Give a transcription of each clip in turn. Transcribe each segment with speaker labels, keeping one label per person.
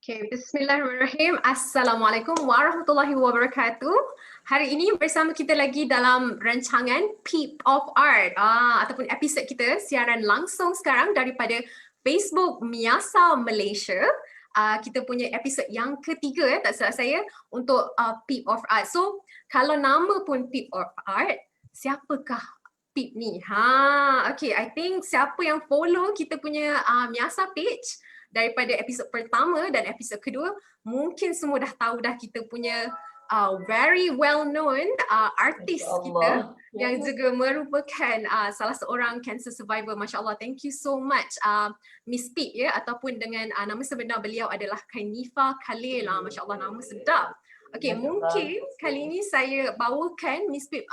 Speaker 1: Okay, Bismillahirrahmanirrahim. Assalamualaikum warahmatullahi wabarakatuh. Hari ini bersama kita lagi dalam rancangan Peep of Art ataupun episod kita siaran langsung sekarang daripada Facebook Miasa Malaysia. Kita punya episod yang ketiga tak salah saya untuk Peep of Art. So, kalau nama pun Peep of Art, siapakah Peep ni? Okay, I think siapa yang follow kita punya Miasa page daripada episod pertama dan episod kedua, mungkin semua dah tahu dah kita punya very well known artis kita yang juga merupakan salah seorang cancer survivor. Masya Allah, thank you so much Miss Pip ya, ataupun dengan nama sebenar beliau adalah Kainifa Khalil. Masya Allah, nama sedap. Okay, mungkin kali ini saya bawakan Miss Pip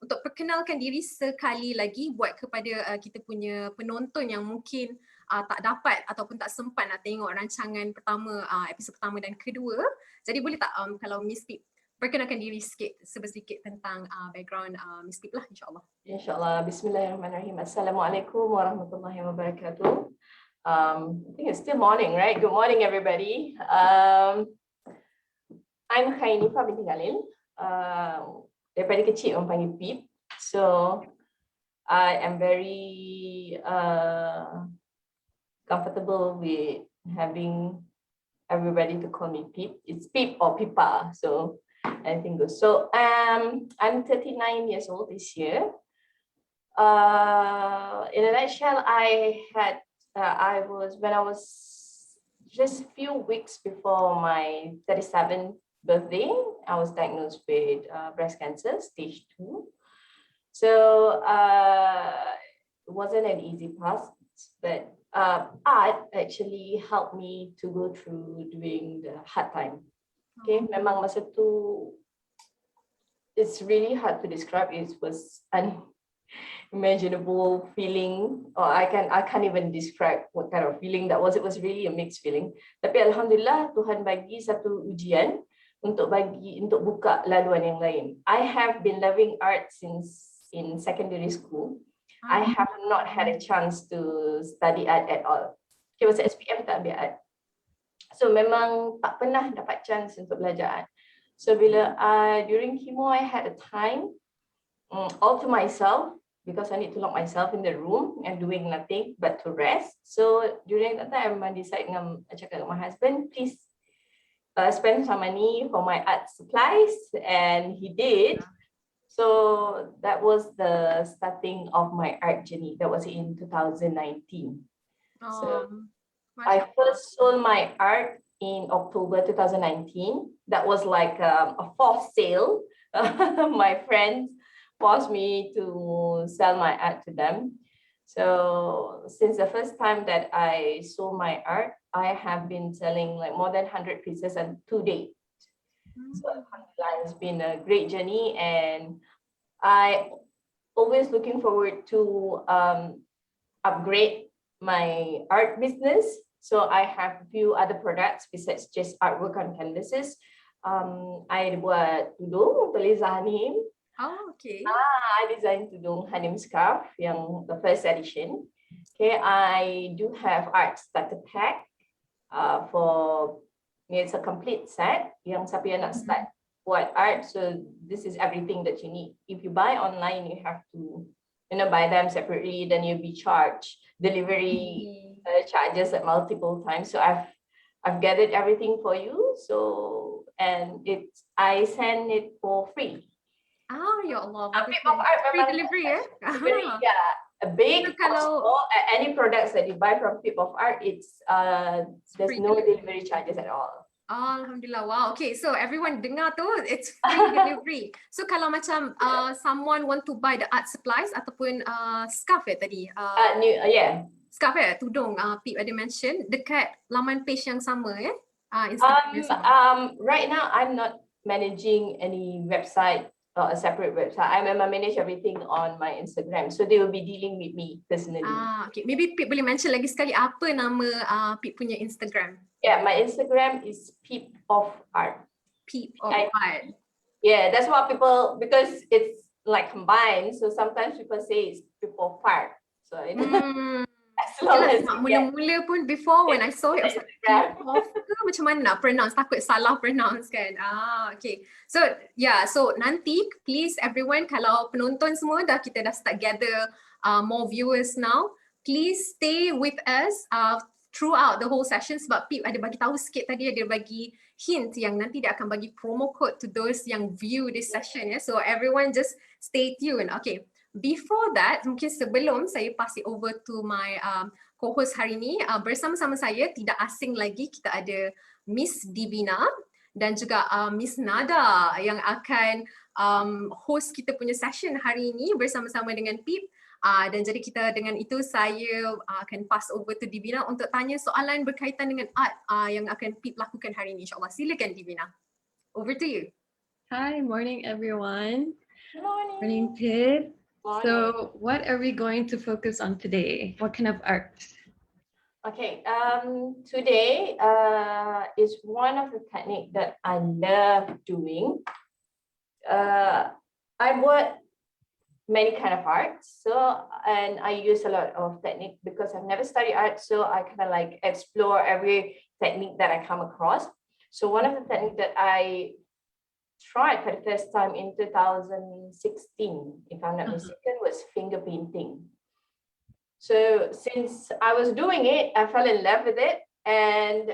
Speaker 1: untuk perkenalkan diri sekali lagi buat kepada kita punya penonton yang mungkin tak dapat ataupun tak sempat nak tengok rancangan pertama, episod pertama dan kedua. Jadi boleh tak kalau Miss Pip perkenalkan diri sikit, sedikit tentang background Miss Pip lah, insyaAllah.
Speaker 2: InsyaAllah. Bismillahirrahmanirrahim. Assalamualaikum warahmatullahi wabarakatuh. I think it's still morning, right? Good morning, everybody. I'm Kainifa binti Khalil. Daripada kecil orang panggil Pip. So, I am very comfortable with having everybody to call me Pip. It's Pip or Pipa, so anything goes. So I'm 39 years old this year. In a nutshell, I was just a few weeks before my 37th birthday, I was diagnosed with breast cancer, stage 2. So it wasn't an easy path, but art actually helped me to go through during the hard time. Okay, memang masa tu, it's really hard to describe. It was unimaginable feeling, or I can't even describe what kind of feeling that was. It was really a mixed feeling. Tapi alhamdulillah Tuhan bagi satu ujian untuk buka laluan yang lain. I have been loving art since in secondary school. I have not had a chance to study art at all. Okay, masa SPM tak ambil art. So memang tak pernah dapat chance untuk belajar art. So bila during chemo I had a time all to myself because I need to lock myself in the room and doing nothing but to rest. So during that time I decided I cakap dengan my husband, please spend some money for my art supplies, and he did. So that was the starting of my art journey. That was in 2019. So I first sold my art in October 2019. That was like a forced sale. My friends forced me to sell my art to them. So since the first time that I sold my art, I have been selling like more than 100 pieces and to date. So alhamdulillah, it's been a great journey, and I always looking forward to upgrade my art business. So I have a few other products besides just artwork on canvases. I buat tudung tulis Hanim.
Speaker 1: Oh, okay.
Speaker 2: I designed tudung Hanim scarf yang the first edition. Okay, I do have art starter pack for it's a complete set yang siapa yang nak start buat art. So this is everything that you need. If you buy online, you have to buy them separately, then you'll be charged delivery charges at multiple times. So I've gathered everything for you. So I send it for free.
Speaker 1: Ya Allah.
Speaker 2: Free
Speaker 1: delivery ya?
Speaker 2: Yeah. A big small, any products that you buy from Peep of Art, it's there's no delivery charges at all.
Speaker 1: Alhamdulillah. Wow. Okay, so everyone dengar tu, it's free delivery. So kalau macam someone want to buy the art supplies ataupun scarf tadi.
Speaker 2: Yeah.
Speaker 1: Scarf tudung Pip ada mention dekat laman page yang sama Instagram yang sama.
Speaker 2: Right now I'm not managing any website. A separate website. I manage everything on my Instagram, so they will be dealing with me personally.
Speaker 1: Okay. Maybe Pip boleh mention lagi sekali apa nama Pip punya Instagram?
Speaker 2: Yeah, my Instagram is Peep of Art.
Speaker 1: Peep of Art.
Speaker 2: Yeah, that's what people, because it's like combined, so sometimes people say it's Peep of Art. So As long
Speaker 1: Yelah,
Speaker 2: as
Speaker 1: sebab
Speaker 2: you get
Speaker 1: mula-mula pun before when I saw it, I was like,
Speaker 2: Instagram.
Speaker 1: Pip of ke macam mana nak pronounce? Takut salah pronounce kan. Okay. So, yeah. So, nanti please everyone, kalau penonton semua kita dah start gather more viewers now, please stay with us throughout the whole session sebab Pip ada bagi tahu sikit tadi, ada bagi hint yang nanti dia akan bagi promo code to those yang view this session ya. So, everyone just stay tuned. Okay. Before that, mungkin sebelum saya pass it over to my co-host hari ini, bersama-sama saya tidak asing lagi, kita ada Miss Divina dan juga Miss Nada yang akan host kita punya session hari ini bersama-sama dengan Pip. Dan jadi kita dengan itu saya akan pass over to Divina untuk tanya soalan berkaitan dengan art yang akan Pip lakukan hari ini, insyaAllah. Silakan Divina. Over to you.
Speaker 3: Hi, morning everyone.
Speaker 2: Morning.
Speaker 3: Morning, Pip.
Speaker 2: Morning.
Speaker 3: So what are we going to focus on today? What kind of art?
Speaker 2: Okay, today is one of the technique that I love doing. I bought many kind of art, and I use a lot of technique because I've never studied art, so I kind of like explore every technique that I come across. So one of the technique that I tried for the first time in 2016, if I'm not mistaken, was finger painting. So since I was doing it, I fell in love with it. And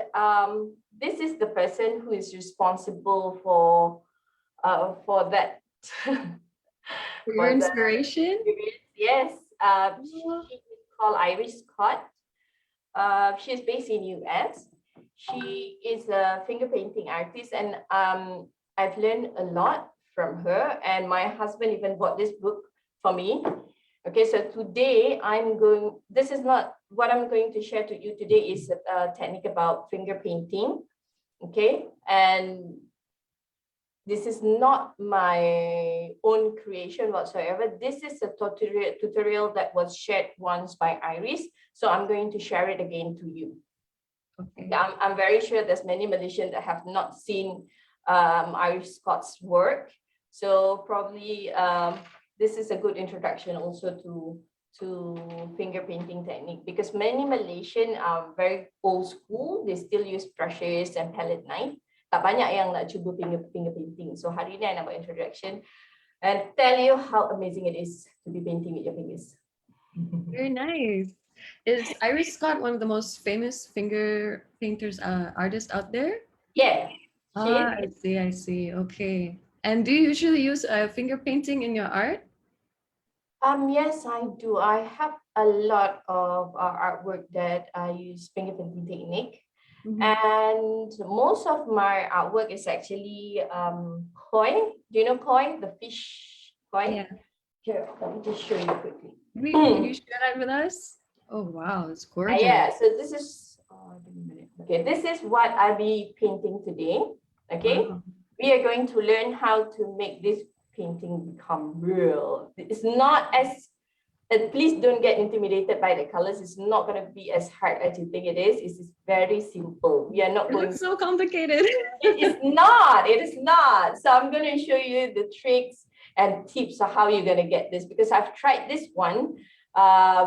Speaker 2: this is the person who is responsible for that.
Speaker 3: For your inspiration?
Speaker 2: Yes, she is called Iris Scott. She is based in US. She is a finger painting artist, and I've learned a lot from her, and my husband even bought this book for me. Okay, so today this is not what I'm going to share to you today is a technique about finger painting. Okay, and this is not my own creation whatsoever. This is a tutorial that was shared once by Iris. So I'm going to share it again to you.
Speaker 3: Okay.
Speaker 2: I'm very sure there's many Malaysians that have not seen Iris Scott's work. So probably this is a good introduction also to finger painting technique, because many Malaysian are very old school. They still use brushes and palette knife. Tak banyak yang nak cuba finger painting. So hari ini I nak buat introduction and tell you how amazing it is to be painting with your fingers.
Speaker 3: Very nice. Is Iris Scott one of the most famous finger painters, artists out there?
Speaker 2: Yeah.
Speaker 3: I see. Okay. And do you usually use finger painting in your art?
Speaker 2: Yes, I do. I have a lot of artwork that I use finger painting technique. And most of my artwork is actually koi. Do you know koi? The fish koi?
Speaker 3: Yeah.
Speaker 2: Here, let me just show you quickly.
Speaker 3: Can you share that with us? Oh wow, it's gorgeous.
Speaker 2: Yeah, so this is give me a minute. Okay, this is what I'll be painting today. Okay, we are going to learn how to make this painting become real. It's not as please don't get intimidated by the colors. It's not going to be as hard as you think it is. It's very simple. We are not
Speaker 3: It
Speaker 2: going
Speaker 3: looks so complicated.
Speaker 2: It is not. It is not. So I'm going to show you the tricks and tips of how you're going to get this, because I've tried this one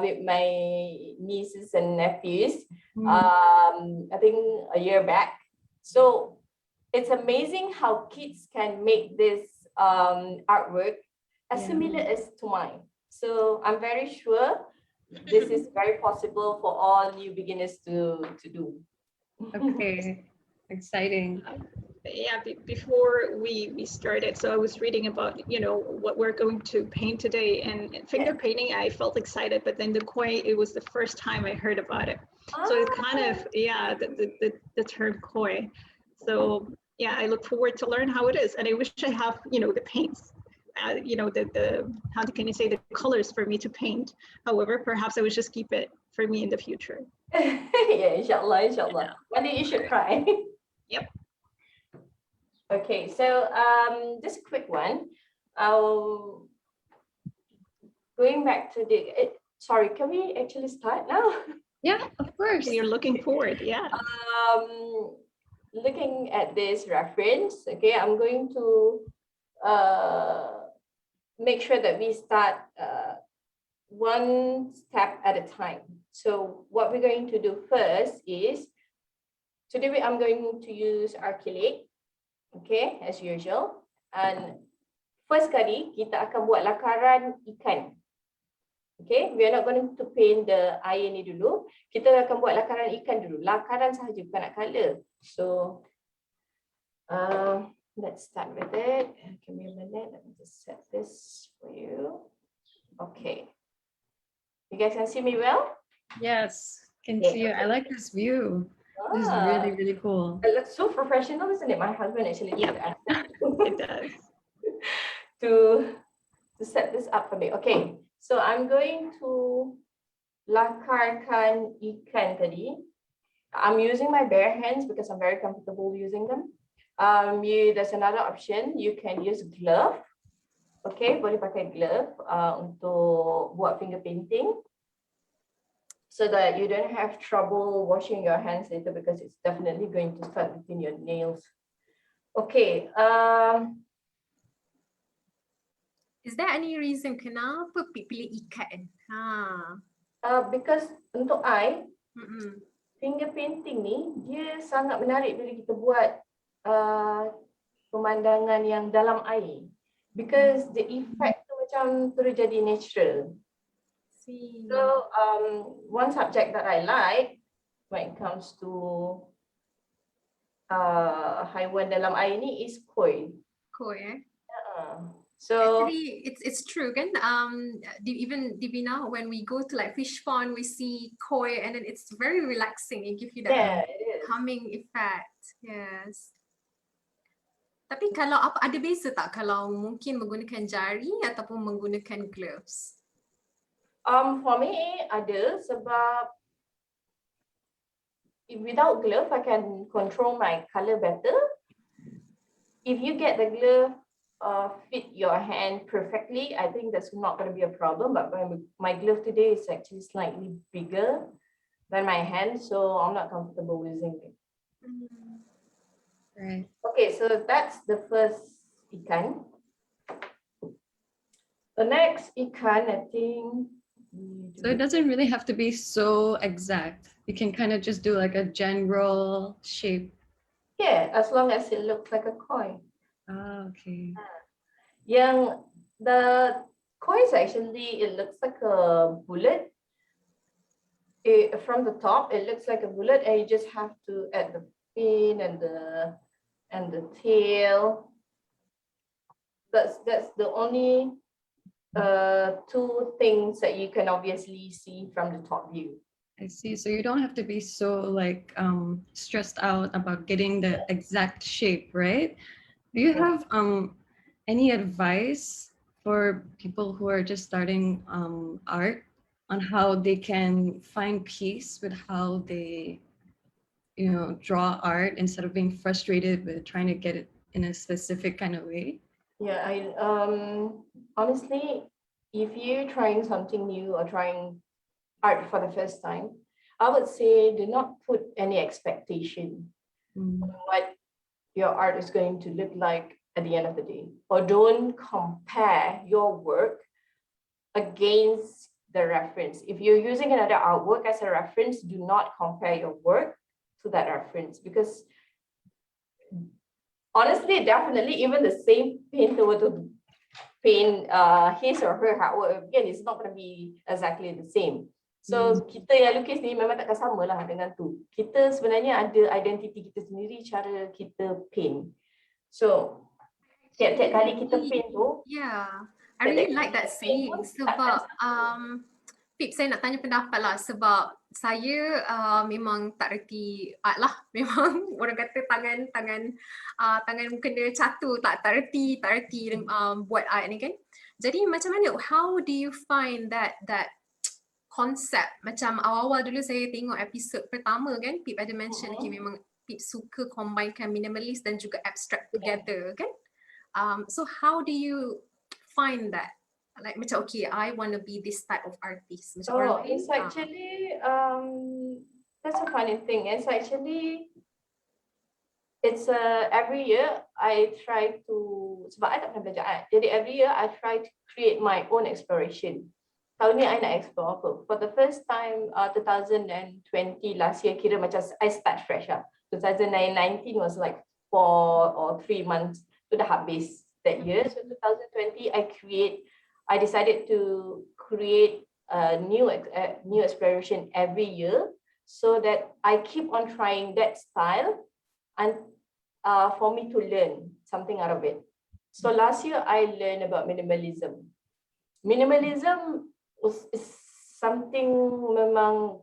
Speaker 2: with my nieces and nephews, I think a year back. So it's amazing how kids can make this artwork as similar as to mine. So I'm very sure this is very possible for all new beginners to do.
Speaker 3: Okay, exciting.
Speaker 4: Yeah, before we started, so I was reading about, what we're going to paint today, and finger painting, I felt excited, but then the koi, it was the first time I heard about it. So it's kind of, the term koi. So yeah, I look forward to learn how it is. And I wish I have, the paints, how can you say, the colors for me to paint. However, perhaps I would just keep it for me in the future.
Speaker 2: Yeah, inshallah. One day you should try.
Speaker 4: Yep.
Speaker 2: Okay, so just a quick one. Going back to sorry, can we actually start now?
Speaker 3: Yeah, of course.
Speaker 4: You're looking forward, yeah.
Speaker 2: Looking at this reference, okay, I'm going to make sure that we start one step at a time. So what we're going to do first is, today I'm going to use acrylic, okay, as usual. And first kali kita akan buat lakaran ikan. Okay, we are not going to paint the air ni dulu. Kita akan buat lakaran ikan dulu. Lakaran sahaja, bukan nak color. So, let's start with it. Give me a minute. Let me just set this for you. Okay. You guys can see me well?
Speaker 3: Yes, can
Speaker 2: Yeah.
Speaker 3: see you. I like this view. This is really, really cool.
Speaker 2: It looks so professional, isn't it? My husband actually did that.
Speaker 4: It does.
Speaker 2: to set this up for me. Okay, so I'm going to lakarkan ikan tadi. I'm using my bare hands because I'm very comfortable using them. There's another option. You can use glove. Okay, boleh pakai glove untuk buat finger painting, so that you don't have trouble washing your hands later, because it's definitely going to start between your nails. Okay.
Speaker 1: Is there any reason kenapa pilih ikan?
Speaker 2: Because untuk I,
Speaker 1: Mm-mm.
Speaker 2: finger painting ni dia sangat menarik bila kita buat pemandangan yang dalam air, because the effect tu macam terus jadi natural.
Speaker 1: See.
Speaker 2: So one subject that I like when it comes to haiwan dalam air ni is koi.
Speaker 1: Koi,
Speaker 2: So
Speaker 1: actually, it's true, kan? Even Divina, when we go to like fish pond, we see koi, and then it's very relaxing. It gives you that
Speaker 2: yeah, it is.
Speaker 1: calming effect. Yes. Tapi kalau ada beza tak kalau mungkin menggunakan jari ataupun menggunakan gloves?
Speaker 2: For me ada, sebab without glove I can control my color better. If you get the glove fit your hand perfectly, I think that's not going to be a problem. But my glove today is actually slightly bigger than my hand, so I'm not comfortable using it.
Speaker 3: Right.
Speaker 2: Okay, so that's the first ikan. The next ikan, I think.
Speaker 3: So it doesn't really have to be so exact. You can kind of just do like a general shape.
Speaker 2: Yeah, as long as it looks like a coin.
Speaker 3: Ah, okay.
Speaker 2: Yang the coins actually, it looks like a bullet. From the top, it looks like a bullet, and you just have to add the fin and the tail. That's the only two things that you can obviously see from the top view.
Speaker 3: I see. So you don't have to be so like stressed out about getting the exact shape, right? Do you have any advice for people who are just starting art on how they can find peace with how they, draw art instead of being frustrated with trying to get it in a specific kind of way?
Speaker 2: Yeah, I honestly, if you're trying something new or trying art for the first time, I would say do not put any expectation on what your art is going to look like at the end of the day, or don't compare your work against the reference. If you're using another artwork as a reference, do not compare your work to that reference, because honestly, definitely, even the same painter were to paint his or her artwork again, it's not going to be exactly the same. So kita yang lukis ni memang takkan sama lah dengan tu. Kita sebenarnya ada identiti kita sendiri, cara kita paint. So tiap-tiap kali kita paint tu,
Speaker 1: Yeah, I really like that saying sebab Pip, saya nak tanya pendapat lah, sebab saya memang tak reti art lah. Memang orang kata tangan kena catu, tak reti buat art ni kan. Jadi macam mana, how do you find that concept? Macam awal-awal dulu saya tengok episod pertama kan, Pip ada mention memang Pip suka combinekan minimalist dan juga abstract together kan. So how do you find that? Like macam, okay, I want to be this type of artist. Macam orang lain,
Speaker 2: it's actually that's a funny thing. It's actually every year I try to, sebab I tak pernah belajar art, jadi every year I try to create my own exploration. tahun ni I nak explore apa. For the first time 2020 last year, kira macam I start fresh lah. 2019 was like 4 or 3 months to dah habis that year. So 2020 I decided to create a new exploration every year so that I keep on trying that style and for me to learn something out of it. So last year I learned about minimalism. Minimalism is something memang,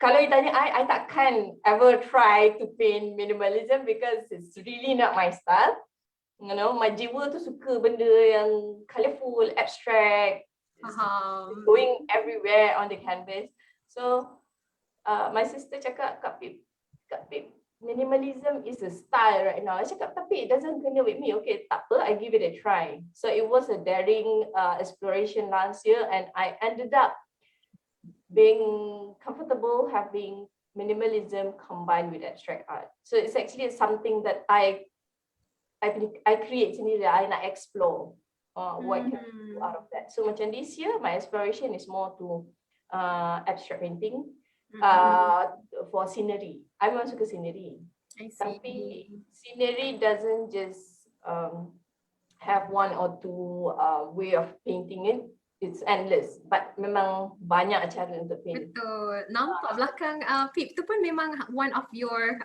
Speaker 2: kalau you tanya I takkan ever try to paint minimalism because it's really not my style. You know, my jiwa tu suka benda yang colourful, abstract, going everywhere on the canvas. So my sister cakap, Kak Pip, minimalism is a style right now. I cakap, tapi it doesn't connect with me. Okay, tak apa, I give it a try. So it was a daring exploration last year, and I ended up being comfortable having minimalism combined with abstract art. So it's actually something that I create sendiri. I nak explore what can I do out of that. So macam this year, my exploration is more to abstract painting for scenery. I memang suka scenery. Tapi scenery doesn't just have one or two way of painting it. It's endless, but memang banyak cara untuk paint.
Speaker 1: Betul. Nampak belakang Pip tu pun memang one of your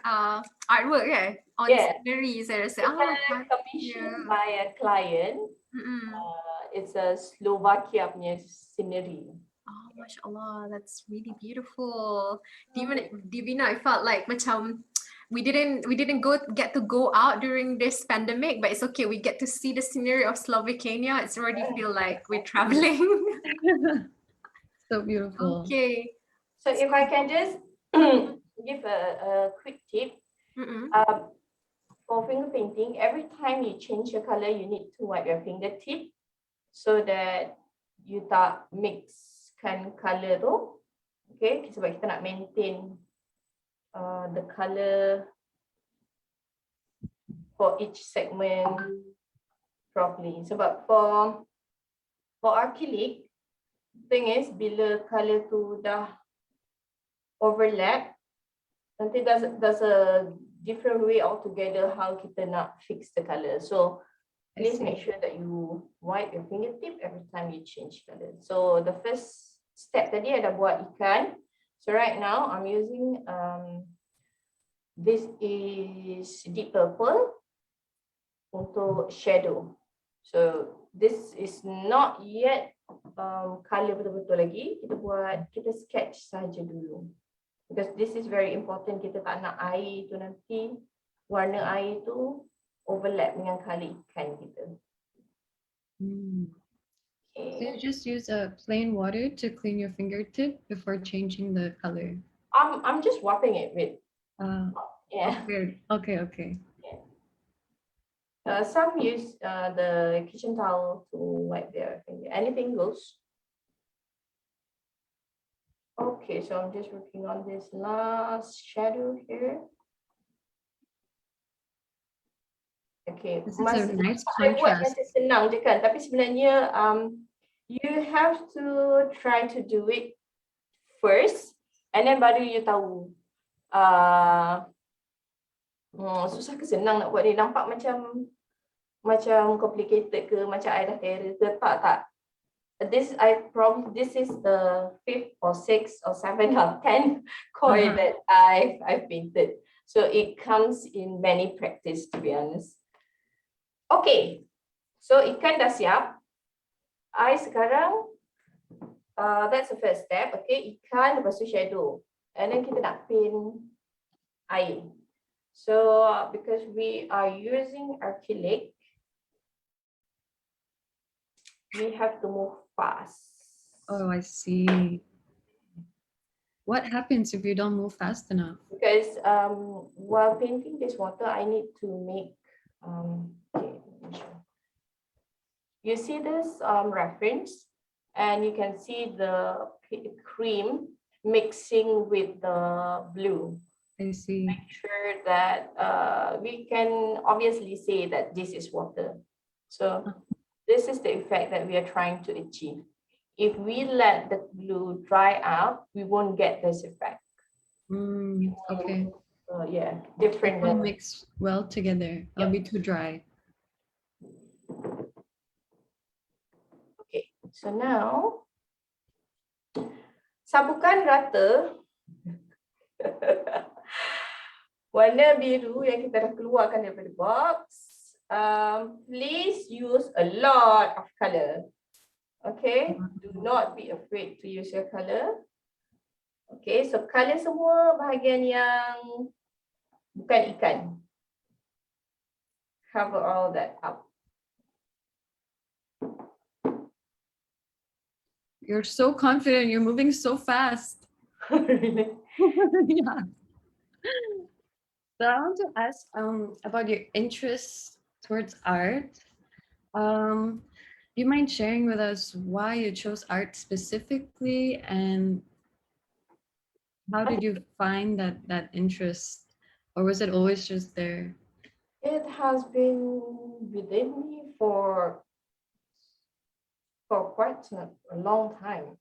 Speaker 1: artwork kan? On scenery saya rasa.
Speaker 2: Commissioned by a client. It's a Slovakia punya scenery.
Speaker 1: Oh, Masya Allah, that's really beautiful. Divina, I felt like macam we didn't get to go out during this pandemic, but it's okay. We get to see the scenery of Slovakia. It's already feel like we're traveling.
Speaker 3: So beautiful.
Speaker 1: Okay.
Speaker 2: So if I can just give a quick tip. For finger painting, every time you change your color, you need to wipe your fingertip so that you tak mixkan color tu. Okay, sebab kita nak maintain the color for each segment properly. Sebab for acrylic, thing is bila color tu dah overlap, nanti there's a different way altogether how kita nak fix the color. So please make sure that you wipe your fingertip every time you change color. So the first step tadi ada buat ikan. So right now I'm using this is deep purple untuk shadow. So this is not yet color betul-betul lagi. Kita sketch saja dulu. Because this is very important, kita tak nak air tu nanti, warna air tu overlap dengan color ikan kita.
Speaker 3: So you just use a plain water to clean your fingertip before changing the color?
Speaker 2: I'm just wiping it with. Yeah.
Speaker 3: Okay.
Speaker 2: Yeah. Some use the kitchen towel to wipe their finger. Anything goes. Okay, so I'm just working on this last shadow here. Okay,
Speaker 3: this is a nice contrast.
Speaker 2: Buat macam senang je kan, tapi sebenarnya you have to try to do it first, and then baru you tahu susah ke senang nak buat ni. Nampak macam complicated ke, macam I dah terror ke, tak. This is the 5th or 6th or 7th or 10th koi that I've painted. So it comes in many practice, to be honest. Okay, so ikan dah siap. I sekarang that's the first step. Okay, ikan lepas tu shadow, and then kita nak paint air. So because we are using acrylic, we have to move fast.
Speaker 3: Oh, I see. What happens if you don't move fast enough?
Speaker 2: Because while painting this water, I need to make okay, let me show. You see this reference, and you can see the cream mixing with the blue.
Speaker 3: I see.
Speaker 2: Make sure that we can obviously say that this is water. So this is the effect that we are trying to achieve. If we let the glue dry out, we won't get this effect.
Speaker 3: Okay.
Speaker 2: Yeah,
Speaker 3: It
Speaker 2: different.
Speaker 3: won't mix well together. It'll be too dry.
Speaker 2: Okay, so now sabukan rata warna biru yang kita dah keluarkan daripada box. Please use a lot of color. Okay, do not be afraid to use your color. Okay, so color semua bahagian yang bukan ikan. Cover all that up.
Speaker 3: You're so confident. You're moving so fast.
Speaker 2: Really?
Speaker 3: Yeah. So I want to ask about your interest towards art. Do you mind sharing with us why you chose art specifically, and how did you find that interest, or was it always just there?
Speaker 2: It has been within me for quite a long time.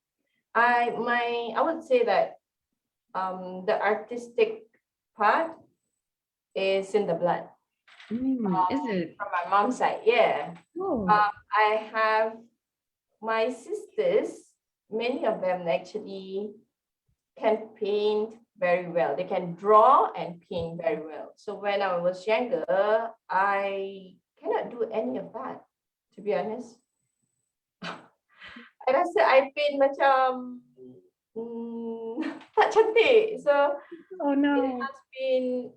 Speaker 2: I would say that the artistic part is in the blood.
Speaker 3: Is it?
Speaker 2: From my mom's side, yeah.
Speaker 3: Oh.
Speaker 2: I have my sisters, many of them actually can paint very well. They can draw and paint very well. So when I was younger, I cannot do any of that, to be honest. I rasa I paint macam tak cantik. So
Speaker 3: Oh
Speaker 2: it
Speaker 3: no.
Speaker 2: has been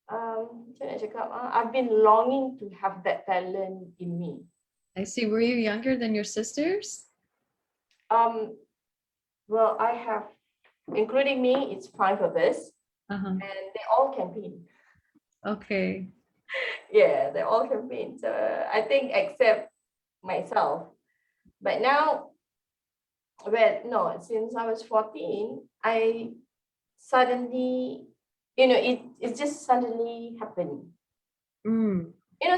Speaker 2: macam nak cakap, I've been longing to have that talent in me.
Speaker 3: I see. Were you younger than your sisters?
Speaker 2: Well, I have, including me, it's 5 of us,
Speaker 3: Uh-huh.
Speaker 2: and they all can paint.
Speaker 3: Okay.
Speaker 2: Yeah, they all can paint. I think except myself. But now, well, no, since I was 14, I suddenly, it just suddenly happened.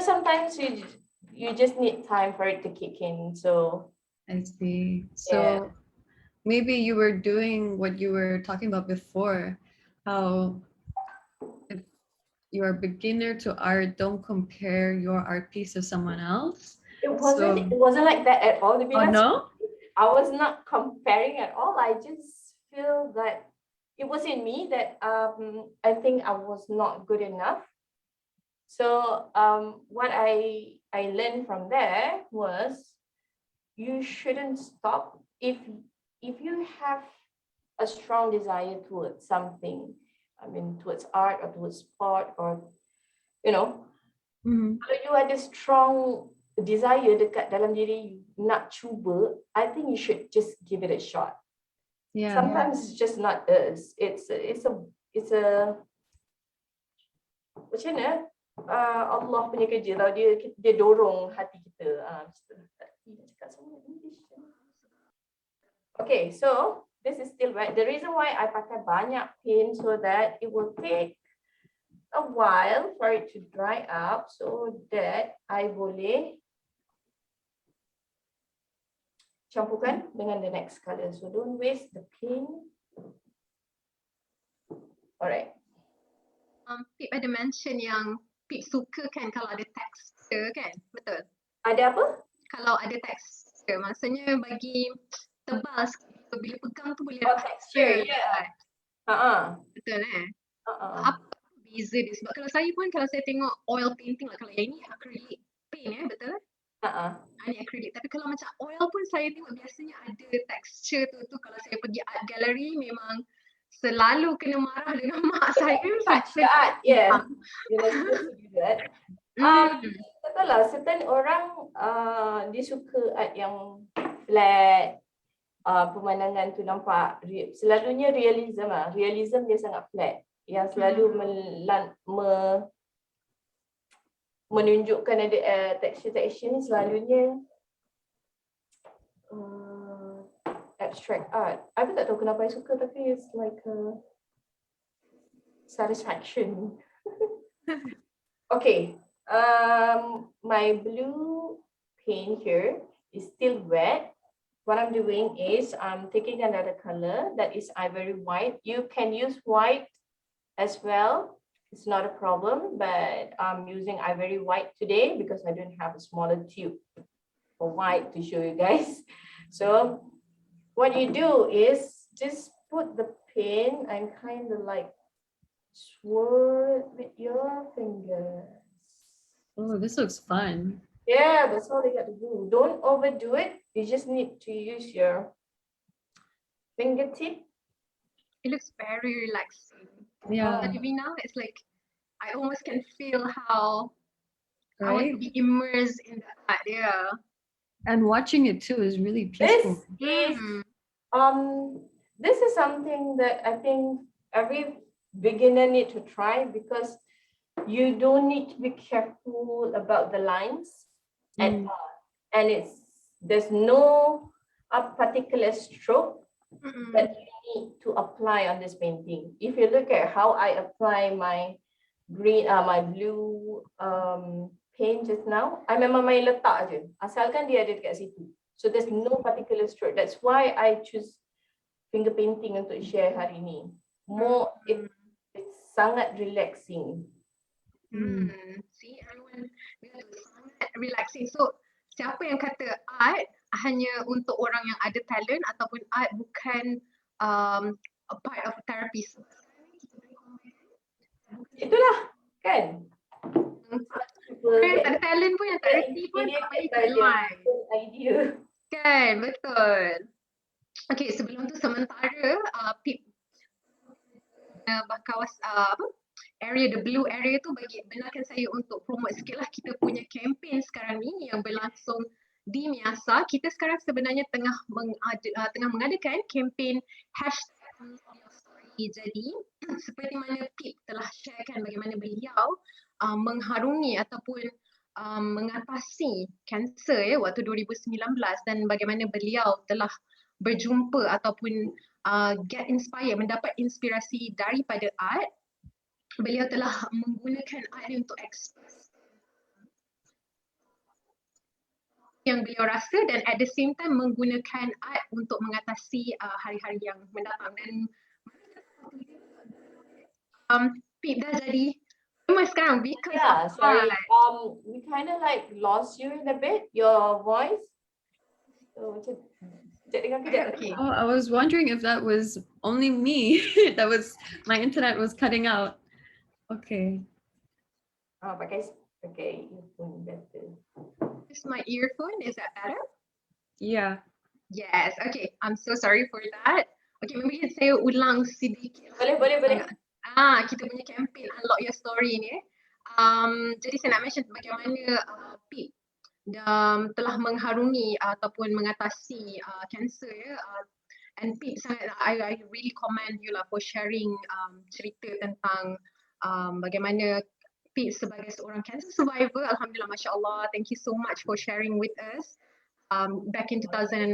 Speaker 2: Sometimes you just need time for it to kick in. So
Speaker 3: I see. So maybe you were doing what you were talking about before, how if you're a beginner to art, don't compare your art piece to someone else.
Speaker 2: it wasn't like that at all, to be
Speaker 3: Oh
Speaker 2: honest.
Speaker 3: no?
Speaker 2: I was not comparing at all. I just feel that it was in me that I think I was not good enough. So what I learned from there was you shouldn't stop if you have a strong desire towards something. I mean, towards art or towards sport, or kalau you ada strong desire dekat dalam diri you nak cuba, I think you should just give it a shot.
Speaker 3: Yeah.
Speaker 2: Sometimes it's just not us. It's a macam mana? Allah punya kerja tau, dia dorong hati kita. Okay, so this is still wet. The reason why I pakai banyak paint so that it will take a while for it to dry up, so that I boleh campurkan dengan the next color. So don't waste the paint. Alright.
Speaker 1: Pip ada mention yang Pip suka kan kalau ada texture kan? Betul?
Speaker 2: Ada apa?
Speaker 1: Kalau ada texture, maksudnya bagi tebal sikit. So, bila pegang tu boleh
Speaker 2: Oh,
Speaker 1: ada
Speaker 2: texture, yeah.
Speaker 1: Betul Apa beza dia? Sebab kalau saya tengok oil painting lah, kalau yang ni acrylic paint betul? Ni acrylic. Tapi kalau macam oil pun saya tengok biasanya ada texture tu kalau saya pergi art gallery memang selalu kena marah dengan mak saya.
Speaker 2: Touch the art, yeah. You're not supposed to do that. Betul lah, certain orang dia suka art yang flat, pemandangan tu nampak selalunya realism lah. Realism dia sangat flat, yang selalu menunjukkan ada texture ni selalunya abstract art. I pun tak tahu kenapa I suka, tapi it's like a satisfaction. Okay, my blue paint here is still wet, what I'm doing is I'm taking another color that is ivory white. You can use white as well. It's not a problem, but I'm using ivory white today because I don't have a smaller tube for white to show you guys. So what you do is just put the paint and kind of like swirl it with your fingers.
Speaker 3: Oh, this looks fun.
Speaker 2: Yeah, that's all you got to do. Don't overdo it. You just need to use your fingertip.
Speaker 1: It looks very relaxing.
Speaker 3: Yeah,
Speaker 1: Divina, it's like I almost can feel how I want to
Speaker 3: right?
Speaker 1: be immersed in the art. Yeah.
Speaker 3: And watching it too is really
Speaker 2: This
Speaker 3: peaceful.
Speaker 2: is
Speaker 1: Mm.
Speaker 2: this is something that I think every beginner need to try because you don't need to be careful about the lines at
Speaker 3: Mm.
Speaker 2: all. And there's no particular stroke that you need to apply on this painting. If you look at how I apply my my blue paint just now, I memang main letak je. Asalkan dia ada dekat situ. So there's no particular stroke. That's why I choose finger painting untuk share hari ini. It's sangat relaxing.
Speaker 1: See, everyone, sangat relaxing. So, siapa yang kata art hanya untuk orang yang ada talent ataupun art bukan a part of therapy?
Speaker 2: Itulah, kan?
Speaker 1: Orang yang tak ada talent pun, yang tak reti pun tak payah ikut line.
Speaker 2: Idea.
Speaker 1: Kan, betul. Okay, sebelum tu sementara Pip area, the blue area tu benarkan saya untuk promote sikit lah kita punya campaign sekarang ni yang berlangsung di Miasa. Kita sekarang sebenarnya tengah mengadakan campaign #story. Jadi seperti mana Pip telah sharekan bagaimana beliau mengharungi ataupun mengatasi kanser waktu 2019 dan bagaimana beliau telah berjumpa ataupun get inspired, mendapat inspirasi daripada art. Beliau telah menggunakan art ni untuk express yang beliau rasa dan at the same time menggunakan art untuk mengatasi hari-hari yang mendatang. Dan Pip dah jadi famous sekarang because
Speaker 2: Yeah,
Speaker 1: of
Speaker 2: sorry.
Speaker 1: art.
Speaker 2: We kind of like lost you in a bit, your voice. So macam dengar kejap.
Speaker 1: Okay.
Speaker 3: Oh, I was wondering if that was only me. That was my internet was cutting out. Okay.
Speaker 2: Pakai earphone better.
Speaker 1: Is my earphone, is that better?
Speaker 3: Yeah.
Speaker 1: Yes, okay. I'm so sorry for that. Okay, maybe saya ulang sedikit.
Speaker 2: Boleh.
Speaker 1: Kita punya campaign Unlock Your Story ni. Jadi saya nak mention bagaimana Pip telah mengharungi ataupun mengatasi kanser ya. And Pip sangat, I really commend you lah for sharing cerita tentang bagaimana Pip sebagai seorang cancer survivor. Alhamdulillah, Masya Allah. Thank you so much for sharing with us back in 2019.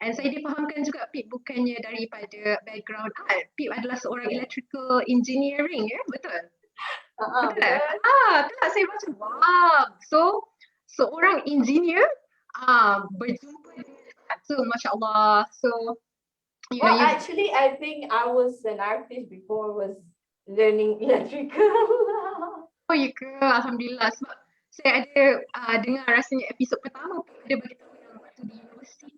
Speaker 1: And saya difahamkan juga Pip bukannya daripada background art. Pip adalah seorang electrical engineering ya, betul? Betul? Itulah saya macam wow. So seorang engineer berjumpa dengan art. So Masya Allah. So
Speaker 2: Actually, I think I was an artist before was learning electrical.
Speaker 1: Oh ya ke? Alhamdulillah. Sebab saya ada dengar rasanya episod pertama Pip ada beritahu yang waktu di universiti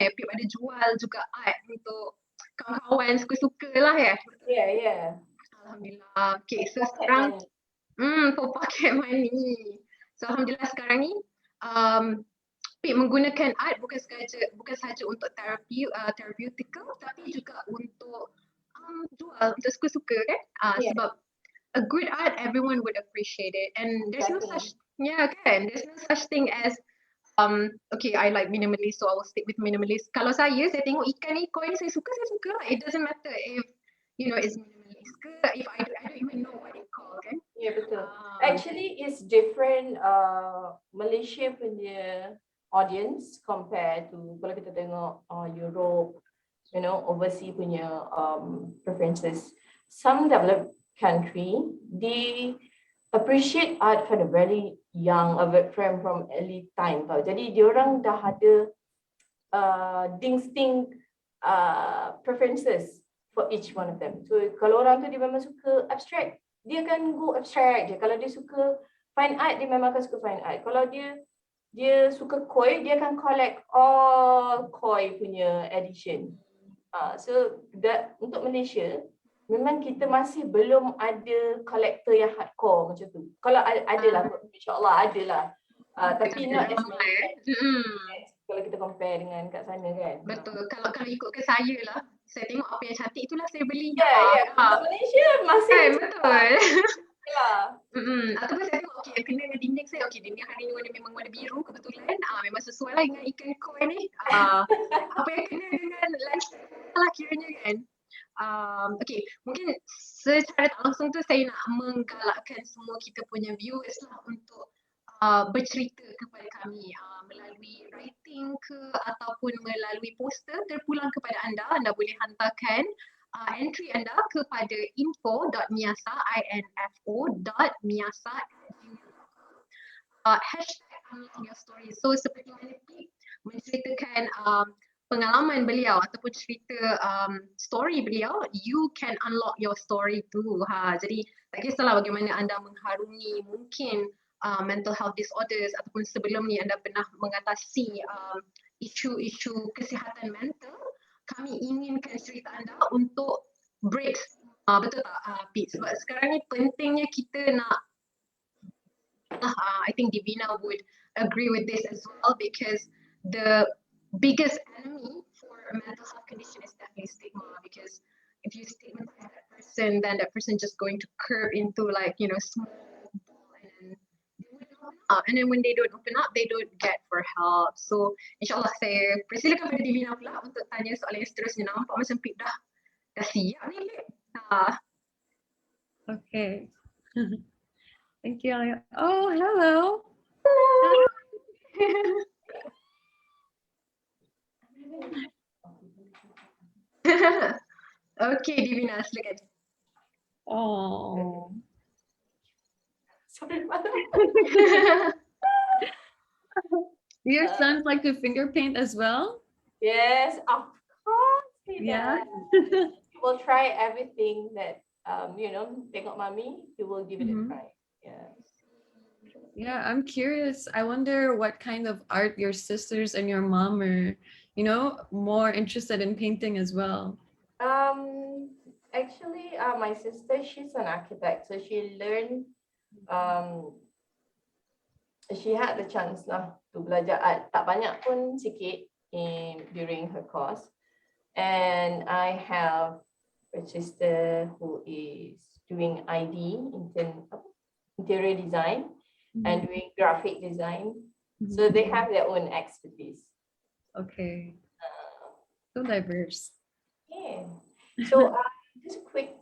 Speaker 1: Pip ada jual juga art untuk kawan-kawan suka-suka lah ya.
Speaker 2: Yeah.
Speaker 1: Alhamdulillah. Okay, so sekarang for pocket money. So Alhamdulillah sekarang ni Pip menggunakan art bukan sahaja untuk therapeutical tapi juga untuk jual untuk suka-suka kan? Sebab a good art everyone would appreciate it and there's no such there's no such thing as okay, I like minimalist so I will stick with minimalist. Kalau saya tengok ikan ni koin saya suka lah. It doesn't matter if it's minimalist ke, if I don't even know what it called kan.
Speaker 2: Yeah, betul. Actually, it's different Malaysia punya audience compared to kalau kita tengok Europe, overseas punya preferences. Some developed country, they appreciate art for the very young, friend from early time tau. Jadi diorang dah ada distinct preferences for each one of them. So kalau orang tu dia memang suka abstract, dia akan go abstract je. Kalau dia suka fine art, dia memang akan suka fine art. Kalau dia suka koi, dia akan collect all koi punya edition. So untuk Malaysia, memang kita masih belum ada collector yang hardcore macam tu. Kalau ada lah, insyaAllah ada lah. Tapi not as many kalau kita compare dengan kat sana kan.
Speaker 1: Betul. Kalau ikut ke saya lah, saya tengok apa yang cantik itulah saya beli.
Speaker 2: Ya, untuk Malaysia masih
Speaker 1: betul.
Speaker 2: lah.
Speaker 1: Ataupun saya tengok yang kena dengan dinding saya, dinding hari ni memang warna biru kebetulan. Memang sesuai lah dengan ikan koi ni. Apa yang kena dengan lifestyle lah kiranya kan. Mungkin secara tak langsung tu saya nak menggalakkan semua kita punya viewers lah untuk bercerita kepada kami melalui writing ke ataupun melalui poster terpulang kepada anda. Anda boleh hantarkan entry anda kepada info.miasa hashtag unlock your story. So seperti mana Pip menceritakan pengalaman beliau ataupun cerita story beliau, you can unlock your story too. Jadi tak kisahlah bagaimana anda mengharungi mungkin mental health disorders ataupun sebelum ni anda pernah mengatasi isu-isu kesihatan mental, kami inginkan cerita anda untuk break betul tak Pete? Sebab sekarang ni pentingnya kita nak I think Divina would agree with this as well, because the biggest enemy for a mental health condition is definitely stigma, because if you stigmatize that person, then that person just going to curve into like, small ball, and then when they don't open up, they don't get for help. So insyaAllah saya persilakan pada Divina pula untuk tanya soalan yang seterusnya. Nampak macam Pip dah siap ni.
Speaker 3: Okay. Thank you. Oh, hello.
Speaker 1: Okay, Divina, silakan.
Speaker 3: Oh.
Speaker 2: Sorry.
Speaker 3: Your sons like to finger paint as well?
Speaker 2: Yes, of course.
Speaker 3: Yeah.
Speaker 2: He will try everything that tengok mommy, he will give it a try. Yeah.
Speaker 3: Yeah, I'm curious. I wonder what kind of art your sisters and your mom are, more interested in painting as well.
Speaker 2: Actually, my sister, she's an architect, so she learned. She had the chance lah to belajar art, tak banyak pun sikit during her course. And I have a sister who is doing ID, interior design, and doing graphic design. So they have their own expertise.
Speaker 3: Okay. So diverse.
Speaker 2: Yeah. So just quick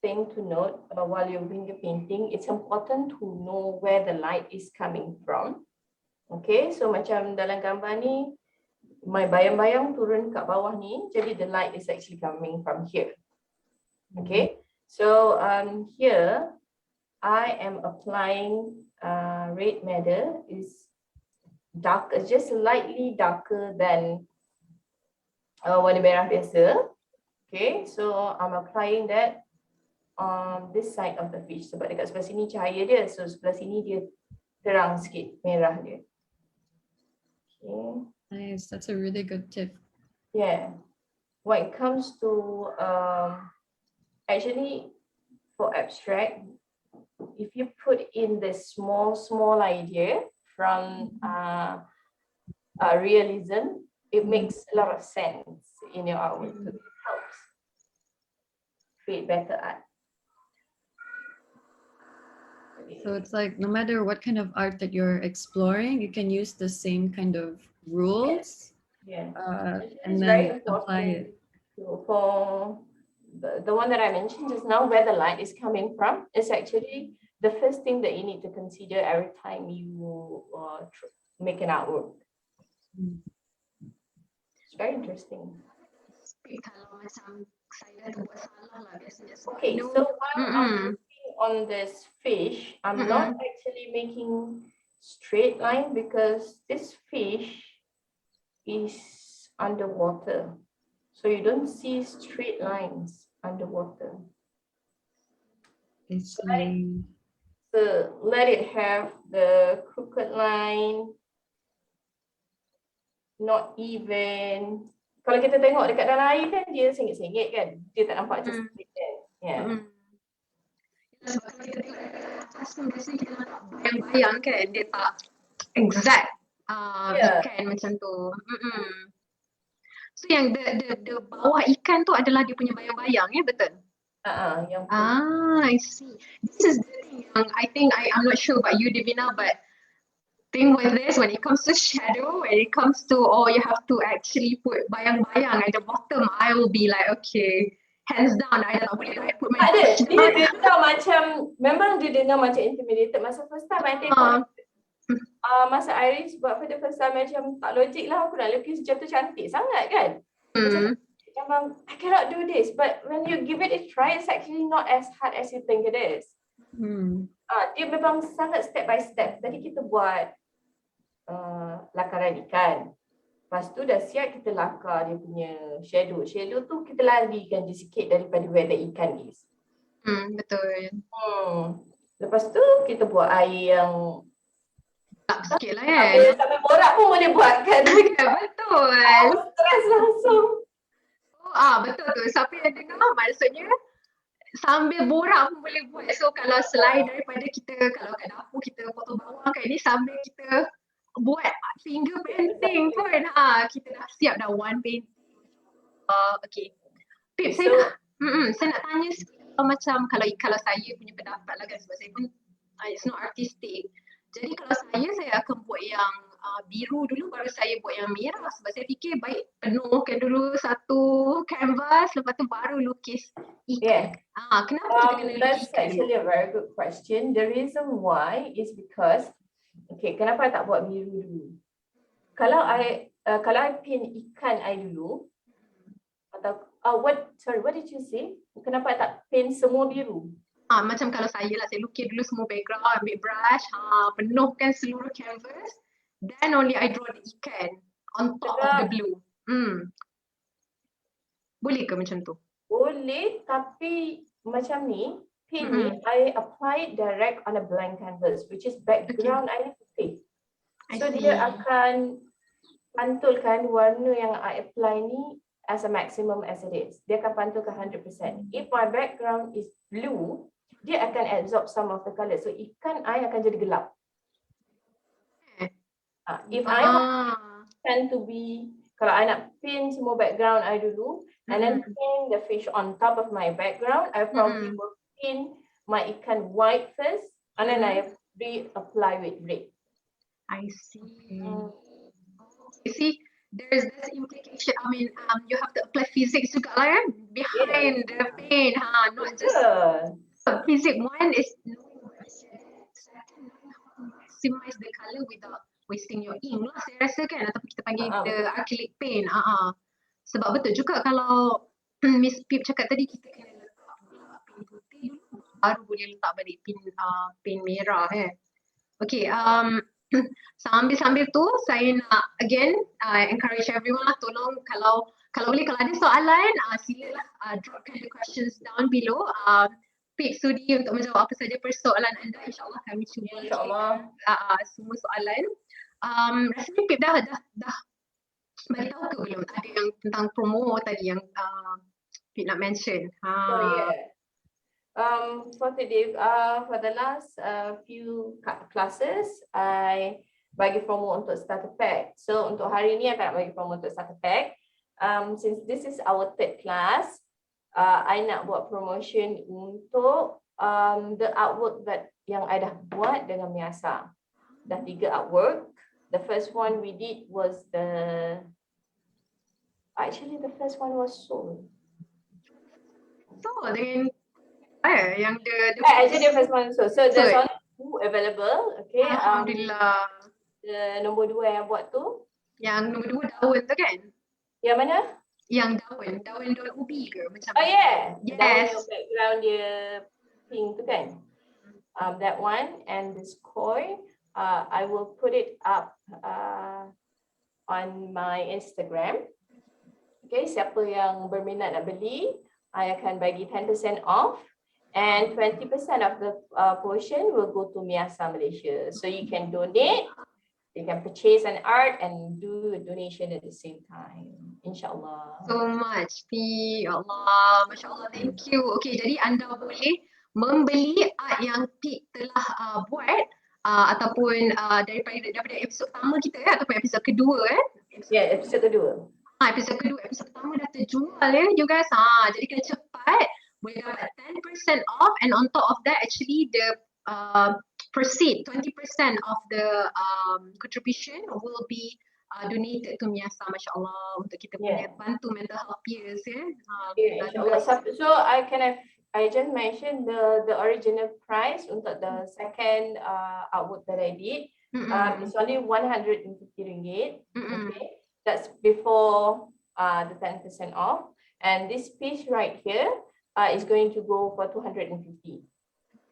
Speaker 2: thing to note while you're doing your painting, it's important to know where the light is coming from. Okay, so macam dalam gambar ni, my bayang-bayang turun kat bawah ni, jadi the light is actually coming from here. Okay, so here I am applying red madder, is darker, just slightly darker than warna merah biasa. Okay, so I'm applying that on this side of the fish, sebab dekat sebelah sini cahaya dia, so sebelah sini dia terang sikit merah dia. Okay.
Speaker 3: Nice, that's a really good tip.
Speaker 2: Yeah, when it comes to actually for abstract, if you put in the small idea from realism, it makes a lot of sense in your artwork. It helps create better art.
Speaker 3: So it's like no matter what kind of art that you're exploring, you can use the same kind of rules.
Speaker 2: Yeah.
Speaker 3: And then apply it.
Speaker 2: For the one that I mentioned just now, where the light is coming from, is actually the first thing that you need to consider every time you make an artwork. It's very interesting.
Speaker 1: Kalau macam saya tu buat salah lah biasanya.
Speaker 2: Okay, so while I'm looking on this fish, I'm not actually making straight line because this fish is underwater. So you don't see straight lines underwater.
Speaker 3: I see.
Speaker 2: So let it have the crooked line, not even. Kalau kita tengok dekat dalam air kan dia sengit-sengit kan. Dia tak nampak macam straight kan. Yeah.
Speaker 1: Sebab kalau kita tengok atas tu biasanya kita nampak bayang-bayang kan, dia tak exact ikan macam tu. So yang the bawah ikan tu adalah dia punya bayang-bayang ya, betul?
Speaker 2: Yang
Speaker 1: I see. This is the thing yang I think I'm not sure about you, Divina, but thing with this when it comes to shadow, when it comes to you have to actually put bayang-bayang at the bottom, I will be like, okay, hands down, I tak boleh I put my
Speaker 2: ada. Dia dengar macam, memang dia dengar macam intimidated. Masa first time I tengok masa Iris buat for the first time macam tak logik lah, aku nak lukis jatuh cantik sangat kan. Memang I cannot do this, but when you give it a try, it's actually not as hard as you think it is. Dia memang sangat step by step. Tadi kita buat lakaran ikan. Lepas tu dah siap kita lakar dia punya shadow. Shadow tu kita larikan dia sikit daripada where the ikan is.
Speaker 1: Betul.
Speaker 2: Lepas tu kita buat air yang
Speaker 1: tak sikit lah kan.
Speaker 2: Sambil borak pun boleh buat kan.
Speaker 1: Betul.
Speaker 2: Stress langsung.
Speaker 1: Betul tu. Siapa yang dengar maksudnya sambil borak pun boleh buat. So kalau selain daripada kita, kalau kat dapur kita potong bawang kan, ni sambil kita buat finger painting pun kita dah siap dah one painting. Okay. Pip, saya nak tanya sikit macam kalau saya punya pendapat lah kan, sebab saya pun it's not artistic. Jadi kalau saya akan buat yang biru dulu, baru saya buat yang merah, sebab saya fikir baik penuhkan dulu satu canvas, lepas tu baru lukis ikan. Kenapa kita kena lukis
Speaker 2: That's
Speaker 1: ikan
Speaker 2: actually a very good question. The reason why is because, kenapa I tak buat biru dulu? Kalau I paint ikan I dulu, atau what did you say? Kenapa I tak paint semua biru?
Speaker 1: Macam kalau saya lukis dulu semua background, ambil brush, penuhkan seluruh canvas, then only I draw the ikan on top of the blue. Boleh ke macam tu?
Speaker 2: Boleh, tapi macam ni, paint ni, I apply it direct on a blank canvas, which is background I need to paint. So dia akan pantulkan warna yang I apply ni as a maximum as it is. Dia akan pantulkan 100%. If my background is blue, dia akan absorb some of the colour. So ikan I akan jadi gelap. If I want to be, kalau I nak paint semua background I dulu, and then paint the fish on top of my background, I probably will paint my ikan white first, and then I reapply with red.
Speaker 1: I see. You see, there's this implication. I mean, you have to apply physics juga lah kan, behind the paint, not just physics. One is knowing what is second, how to maximize the colour without wasting your ink lah, saya rasa kan, ataupun kita panggil the acrylic paint. Sebab betul juga kalau Miss Pip cakap tadi, kita kena letak paint putih dulu, baru boleh letak balik paint merah. Okay, sambil tu saya nak again encourage everyone lah, tolong kalau boleh, kalau ada soalan silalah dropkan the questions down below. Pip sudi untuk menjawab apa saja persoalan anda, insyaAllah kami cuba semua soalan. Rasanya Pip dah bagi tahu ke belum, ada yang tentang promo tadi yang Pip nak mention?
Speaker 2: For today, for the last few classes, I bagi promo untuk starter pack. So untuk hari ini I tak nak bagi promo untuk starter pack. Since this is our third class, I nak buat promotion untuk the artwork yang I dah buat dengan Miasa. Dah 3 artwork. The first one we did was actually the first one was sold.
Speaker 1: So dengan yang
Speaker 2: actually the first one sold. So there's only 2 available. Okay.
Speaker 1: Alhamdulillah.
Speaker 2: The nombor 2 yang buat tu.
Speaker 1: Yang nombor 2 daun tu kan?
Speaker 2: Yang mana?
Speaker 1: Yang daun ubi ke macam?
Speaker 2: Oh yeah.
Speaker 1: Yes.
Speaker 2: Daun yang background dia pink tu kan? that one, and this koi, I will put it up on my Instagram. Okay, siapa yang berminat nak beli, I akan bagi 10% off, and 20% of the portion will go to Miasa Malaysia. So you can donate, you can purchase an art and do a donation at the same time. InsyaAllah.
Speaker 1: So much, Ti. Ya Allah, Masya Allah, thank you. Okay, jadi anda boleh membeli art yang Pip telah buat ataupun daripada episod pertama kita ataupun episod kedua
Speaker 2: Ya, episod kedua.
Speaker 1: episod kedua, episod pertama dah terjual you guys. Jadi kena cepat, boleh dapat 10% off, and on top of that actually the proceed 20% of the contribution will be donated to Miasa, Masya Allah, untuk kita punya bantu mental health peers
Speaker 2: InsyaAllah. So I just mentioned the original price untuk the second artwork that I did. It's only 150 ringgit. Okay, that's before the 10% off, and this piece right here is going to go for 250.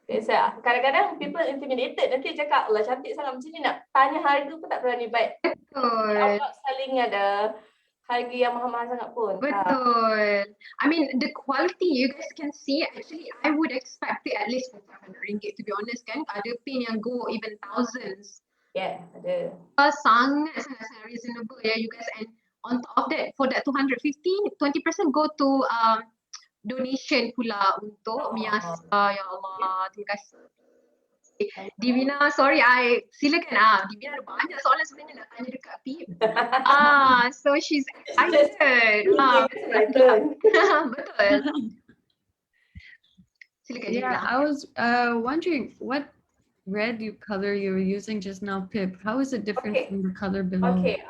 Speaker 2: Okay, so kadang-kadang people intimidated, nanti cakap Allah cantik sangat macam ni, nak tanya harga pun tak berani, but I'm not selling ada harga yang mahal-mahal sangat pun.
Speaker 1: Betul. I mean, the quality you guys can see, actually I would expect it at least 500 ringgit, to be honest kan. Ada pin yang go even thousands.
Speaker 2: Yeah, ada.
Speaker 1: Sangat reasonable you guys, and on top of that, for that 250, 20% go to donation pula untuk Miasa. Ya Allah, terima kasih. Divina, sorry, silakan. Divina ada banyak soalan sebenarnya nak tanya dekat Pip. So she's excited. Betul. Silakan.
Speaker 3: Yeah, I was wondering what red color you were using just now, Pip. How is it different from the color below?
Speaker 2: Okay,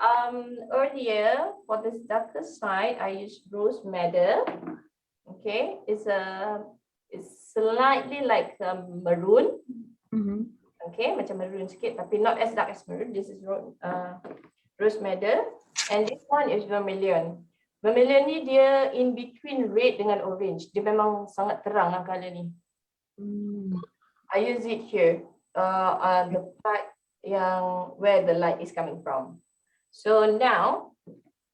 Speaker 2: earlier for this darker side, I used rose madder. Okay, it's slightly like maroon. Okay, macam maroon sikit, tapi not as dark as maroon. This is rose madder, and this one is vermilion. Vermilion ni dia in between red dengan orange. Dia memang sangat terang lah color ni. I use it here, the part yang where the light is coming from. So now,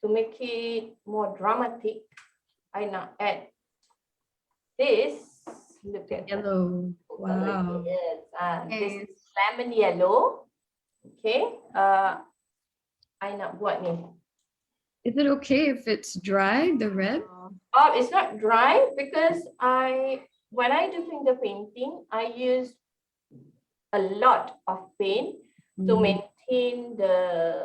Speaker 2: to make it more dramatic, I now add this. Look at
Speaker 3: yellow. Wow.
Speaker 2: Yes. This is lemon yellow. Okay. I nak buat ni.
Speaker 3: Is it okay if it's dry, the red?
Speaker 2: It's not dry because when I do finger painting, I use a lot of paint to maintain the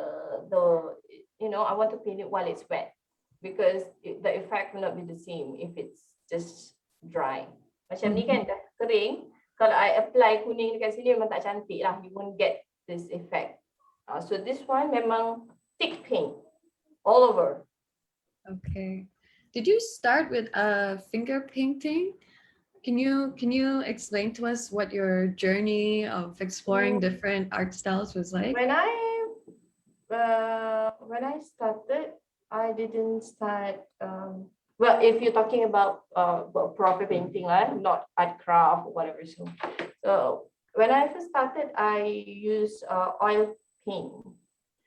Speaker 2: I want to paint it while it's wet, because the effect will not be the same if it's just dry. Macam ni kan dah kering, kalau I apply kuning dekat sini memang tak cantik lah, you won't get this effect. So this one memang thick paint all over.
Speaker 3: Okay. Did you start with finger painting? Can you explain to us what your journey of exploring different art styles was like?
Speaker 2: When I started, I didn't start. Well, if you're talking about proper painting, not art craft or whatever. So when I first started, I used oil paint.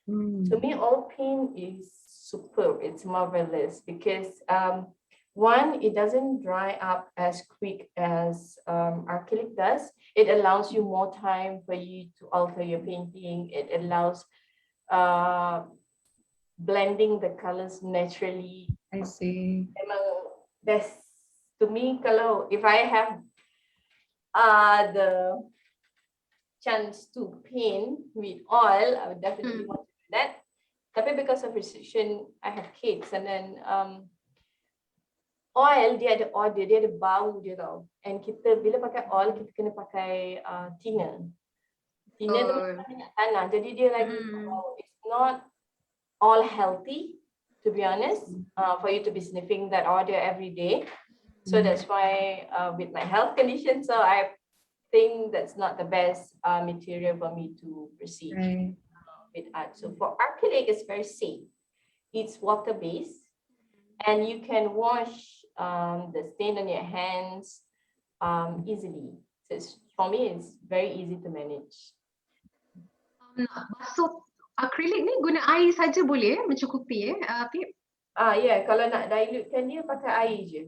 Speaker 2: To me, oil paint is superb. It's marvelous because one, it doesn't dry up as quick as acrylic does. It allows you more time for you to alter your painting. It allows blending the colors naturally.
Speaker 3: I see.
Speaker 2: That's, to me, if I have the chance to paint with oil, I would definitely want to do that. Tapi because of restriction, I have kids, and then oil dia ada order, dia ada bau dia tau. And kita bila pakai oil, kita kena pakai thinner. Thinner tu minyak tanah. Jadi dia lagi it's not all healthy, to be honest, for you to be sniffing that oil every day. So that's why with my health condition, so I think that's not the best material for me to proceed with art. So for acrylic, it's very safe. It's water-based, and you can wash the stain on your hands easily. So it's for me, it's very easy to manage.
Speaker 1: Nak basuh akrilik ni guna air saja boleh mencukupi Pip?
Speaker 2: Yeah, kalau nak dilutekan dia pakai air je.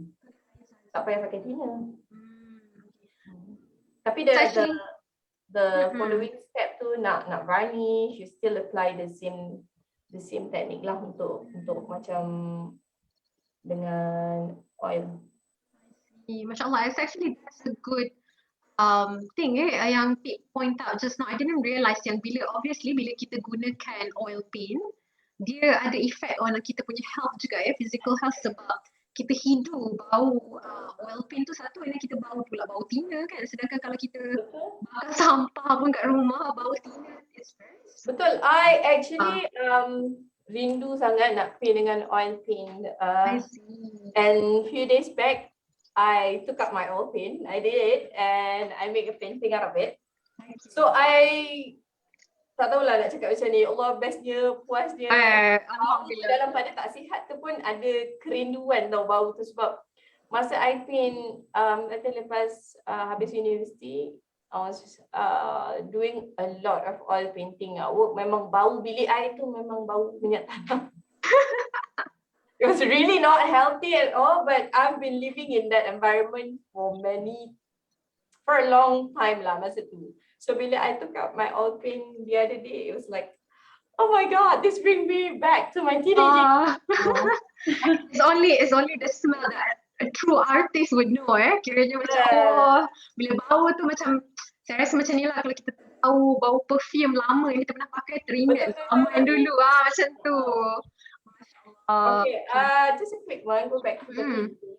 Speaker 2: Tak payah pakai thinner. Tapi the following step tu nak varnish, you still apply the same technique lah untuk macam dengan oil.
Speaker 1: Masya Allah, it's actually that's a good thing yang Pip point out just now. I didn't realise yang obviously bila kita gunakan oil paint, dia ada effect on kita punya health juga physical health, sebab kita hidu bau oil paint tu satu, and kita bau pula bau thinner kan, sedangkan kalau kita bakar sampah pun kat rumah bau thinner.
Speaker 2: Betul, I actually rindu sangat nak paint dengan oil paint.
Speaker 1: I see.
Speaker 2: And few days back, I took up my oil paint. I did it and I make a painting out of it. So I tak tahulah nak cakap macam ni. Allah, bestnya, puasnya.
Speaker 1: Alhamdulillah.
Speaker 2: Dalam pada tak sihat tu pun ada kerinduan tau bau tu, sebab masa I paint, I think lepas habis universiti, I was doing a lot of oil painting. Work memang bau bilik I tu memang bau minyak tanah. It was really not healthy at all, but I've been living in that environment for a long time lah masa tu. So bila I took out my oil paint the other day, it was like, oh my God, this brings me back to my teenage years.
Speaker 1: It's only the smell that a true artist would know kiranya macam bila bau tu macam, saya rasa macam ni lah, kalau kita tahu bau perfume lama yang kita pernah pakai, teringat zaman dulu macam tu.
Speaker 2: Okay, just a quick one, go back to the painting.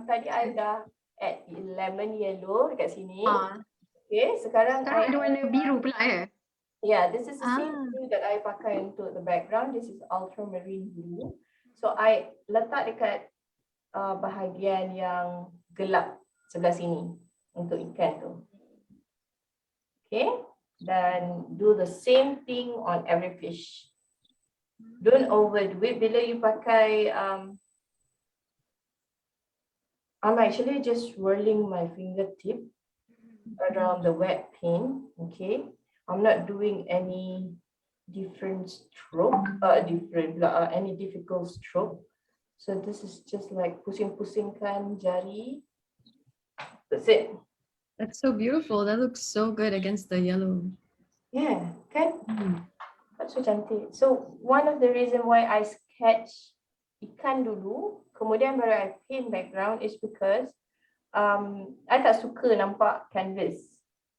Speaker 2: Tadi I dah add lemon yellow dekat sini. Okay, sekarang
Speaker 1: ada warna biru pula
Speaker 2: Yeah, this is the same blue that I pakai untuk the background. This is ultramarine blue. So I letak dekat bahagian yang gelap sebelah sini untuk ikan tu. Okay, dan do the same thing on every fish. Don't overdo it. Bila you pakai, I'm actually just swirling my fingertip around the wet paint. Okay, I'm not doing any different stroke, any difficult stroke. So this is just like pusing-pusingkan jari. That's it.
Speaker 3: That's so beautiful. That looks so good against the yellow.
Speaker 2: Yeah, kan? That's so cantik. So one of the reason why I sketch ikan dulu, kemudian baru I paint background is because I tak suka nampak canvas.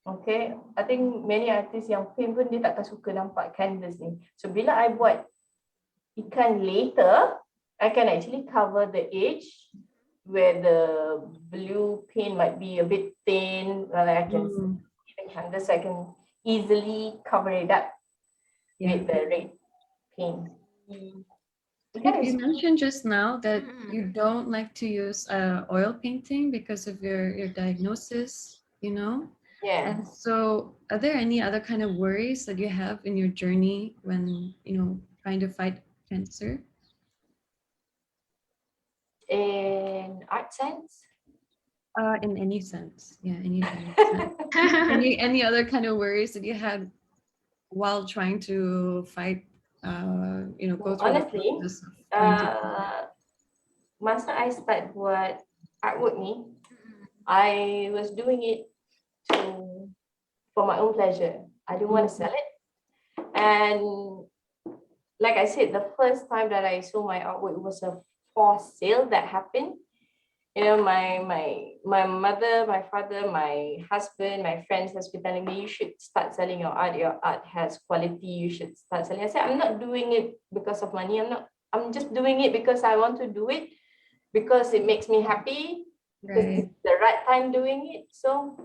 Speaker 2: Okay, I think many artists yang paint pun dia takkan suka nampak canvas ni. So bila I buat ikan later, I can actually cover the edge where the blue paint might be a bit thin. I can see the canvas, I can easily cover it up with the red paint.
Speaker 3: You mentioned just now that you don't like to use oil painting because of your diagnosis, you know?
Speaker 2: Yeah.
Speaker 3: And so are there any other kind of worries that you have in your journey when, trying to fight cancer?
Speaker 2: In art sense?
Speaker 3: In any sense. Yeah, any sense. any other kind of worries that you had while trying to fight, go through
Speaker 2: honestly,
Speaker 3: the process of trying to...
Speaker 2: masa I start buat artwork ni, I was doing it for my own pleasure. I didn't want to sell it. And like I said, the first time that I saw my artwork, it was a forced sale that happened. My mother, my father, my husband, my friends has been telling me, you should start selling your art. Your art has quality. You should start selling. I said, I'm not doing it because of money. I'm just doing it because I want to do it, because it makes me happy, because it's the right time doing it. So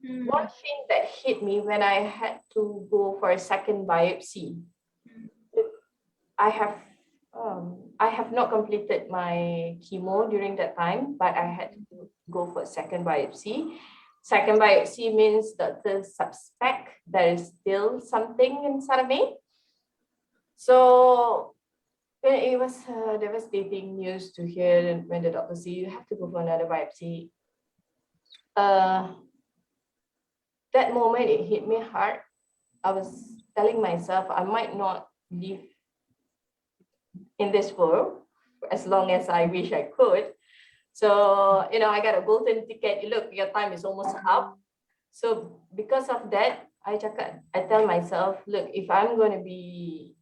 Speaker 2: one thing that hit me when I had to go for a second biopsy, I have not completed my chemo during that time, but I had to go for a second biopsy. Second biopsy means that the suspect there is still something inside of me. So it was devastating news to hear when the doctor said you have to go for another biopsy. that moment it hit me hard. I was telling myself I might not live in this world as long as I wish I could. So, I got a golden ticket. Look, your time is almost up. So because of that, I tell myself, look, if I'm going to be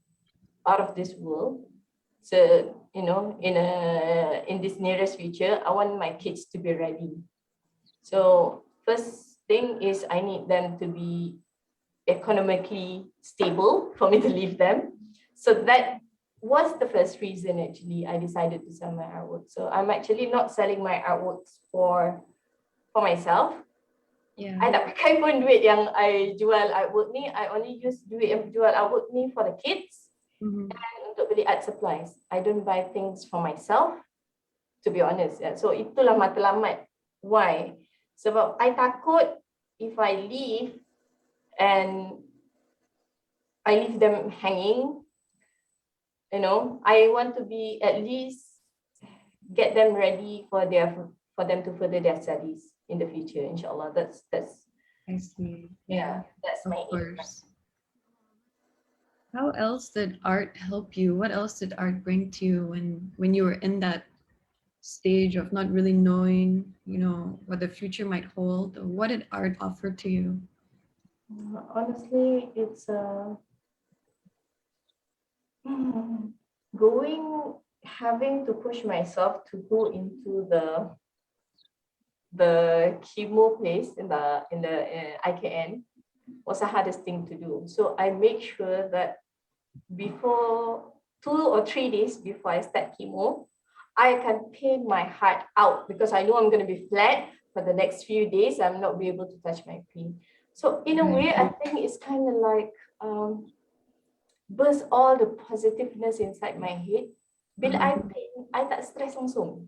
Speaker 2: out of this world, so, in this nearest future, I want my kids to be ready. So first thing is I need them to be economically stable for me to leave them. So that was the first reason actually I decided to sell my artwork. So I'm actually not selling my artworks for myself.
Speaker 3: Yeah.
Speaker 2: I tak pakai pun duit yang I jual artwork ni. I only use duit yang jual artwork ni for the kids and untuk beli art supplies. I don't buy things for myself, to be honest. Yeah. So itulah matlamat. Why? Sebab I takut if I leave and I leave them hanging, I want to be at least get them ready for them to further their studies in the future, inshallah. That's
Speaker 3: I see.
Speaker 2: yeah, that's
Speaker 3: Of
Speaker 2: my aim.
Speaker 3: course. How else did art help you? What else did art bring to you when you were in that stage of not really knowing, what the future might hold? What did art offer to you?
Speaker 2: Honestly, it's having to push myself to go into the chemo place in the IKN was the hardest thing to do. So I make sure that before 2 or 3 days before I start chemo, I can paint my heart out because I know I'm going to be flat for the next few days. I'm not be able to touch my paint. So in a way, I think it's kind of like burst all the positiveness inside my head. Bila I paint, I tak stress langsung.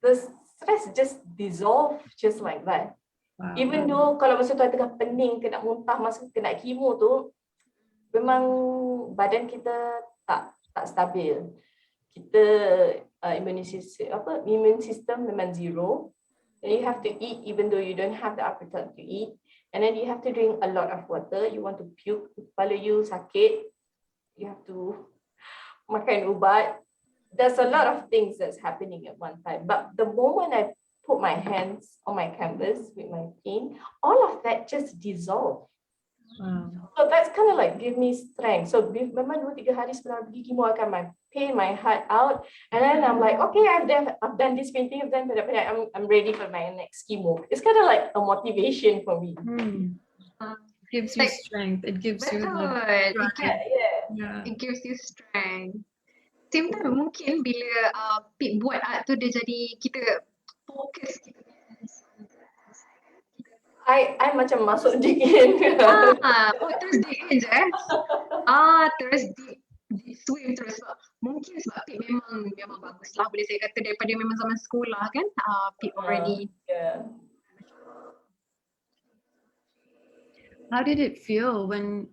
Speaker 2: The stress just dissolve just like that.
Speaker 3: Wow.
Speaker 2: Even though kalau masa tu I tengah pening, kena muntah masa kena chemo tu, memang badan kita tak stabil. Kita immune system memang zero. And you have to eat even though you don't have the appetite to eat. And then you have to drink a lot of water. You want to puke, kepala you sakit. You have to makan ubat. There's a lot of things that's happening at one time. But the moment I put my hands on my canvas with my paint, all of that just dissolved.
Speaker 3: Wow.
Speaker 2: So that's kind of like give me strength. So memang 2-3 hari sebelum pergi chemo I akan paint my heart out, and then I'm like, okay, I've done this painting, I'm ready for my next chemo. It's kind of like a motivation for me.
Speaker 3: It gives you strength. It gives you
Speaker 1: Betul.
Speaker 2: Yeah.
Speaker 1: It gives you strength. Same time mungkin bila Pip buat art tu dia jadi kita fokus kita.
Speaker 2: I macam masuk dig in.
Speaker 1: Terus dig in je terus dig swim terus. Mungkin sebab Pip memang bagus lah, boleh saya kata daripada memang zaman sekolah kan. Pip already.
Speaker 2: Yeah.
Speaker 3: How did it feel when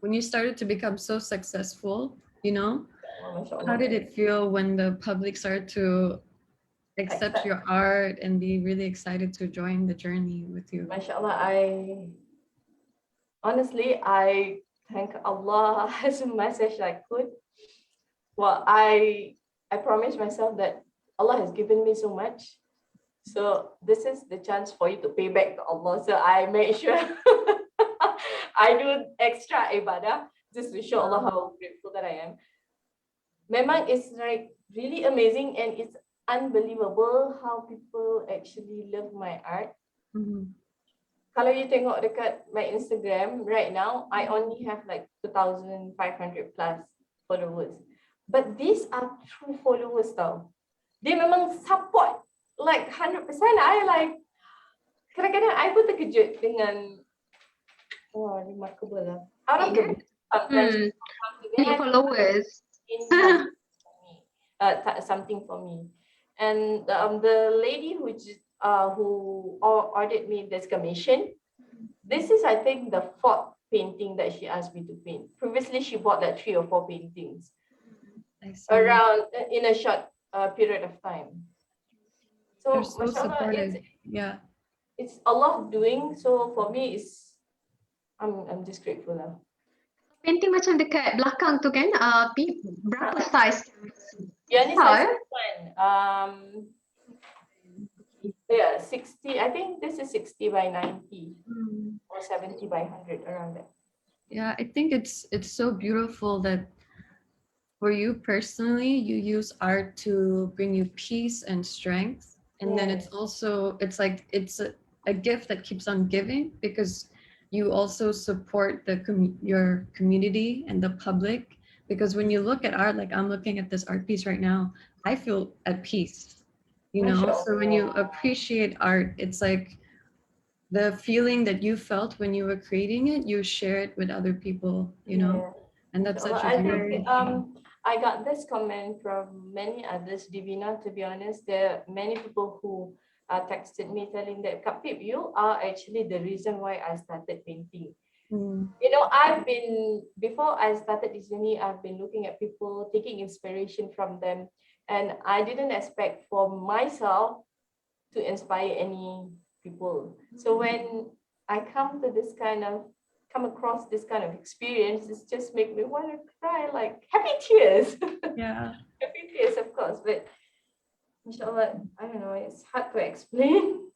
Speaker 3: you started to become so successful, How did it feel when the public started to accept your art and be really excited to join the journey with you?
Speaker 2: MashaAllah, I thank Allah as much as I could. Well, I promised myself that Allah has given me so much. So this is the chance for you to pay back to Allah. So I make sure I do extra ibadah just to show Allah how grateful that I am. Memang it's like really amazing and it's unbelievable how people actually love my art. Kalau you tengok dekat my Instagram right now, I only have like 2,500 plus followers. But these are true followers tau. Dia memang support like 100%. I like, kadang-kadang I pun terkejut dengan remarkable lah. Out of the
Speaker 1: Many followers.
Speaker 2: Something for me. And the lady who ordered me this commission, this is I think the 4th painting that she asked me to paint. Previously she bought like 3 or 4 paintings around in a short period of time.
Speaker 3: They're
Speaker 2: So
Speaker 3: so
Speaker 2: mashallah,
Speaker 3: supportive. Yeah.
Speaker 2: it's a lot of doing. So for me, I'm just grateful lah.
Speaker 1: Painting macam dekat belakang tu kan, berapa size?
Speaker 2: Yeah, ni
Speaker 1: Besar,
Speaker 2: size 1. Yeah, 60. I think this is 60 by 90 or 70 by 100, around that.
Speaker 3: Yeah, I think it's so beautiful that for you personally, you use art to bring you peace and strength. And then it's
Speaker 2: Yes.
Speaker 3: also, it's like, it's a gift that keeps on giving because you also support your community and the public. Because when you look at art, like I'm looking at this art piece right now, I feel at peace, you know? So when you appreciate art, it's like the feeling that you felt when you were creating it, you share it with other people, you know? And that's such a
Speaker 2: I
Speaker 3: beautiful
Speaker 2: think
Speaker 3: thing.
Speaker 2: I got this comment from many others, Divina, to be honest. There are many people who texted me telling that, Kak Pip, you are actually the reason why I started painting.
Speaker 3: Mm.
Speaker 2: You know, before I started this journey, I've been looking at people, taking inspiration from them. And I didn't expect for myself to inspire any people. So when I come across this kind of experience, it's just make me want to cry, like happy tears.
Speaker 3: Yeah.
Speaker 2: Happy tears, of course, but inshallah, I don't know, it's hard to explain.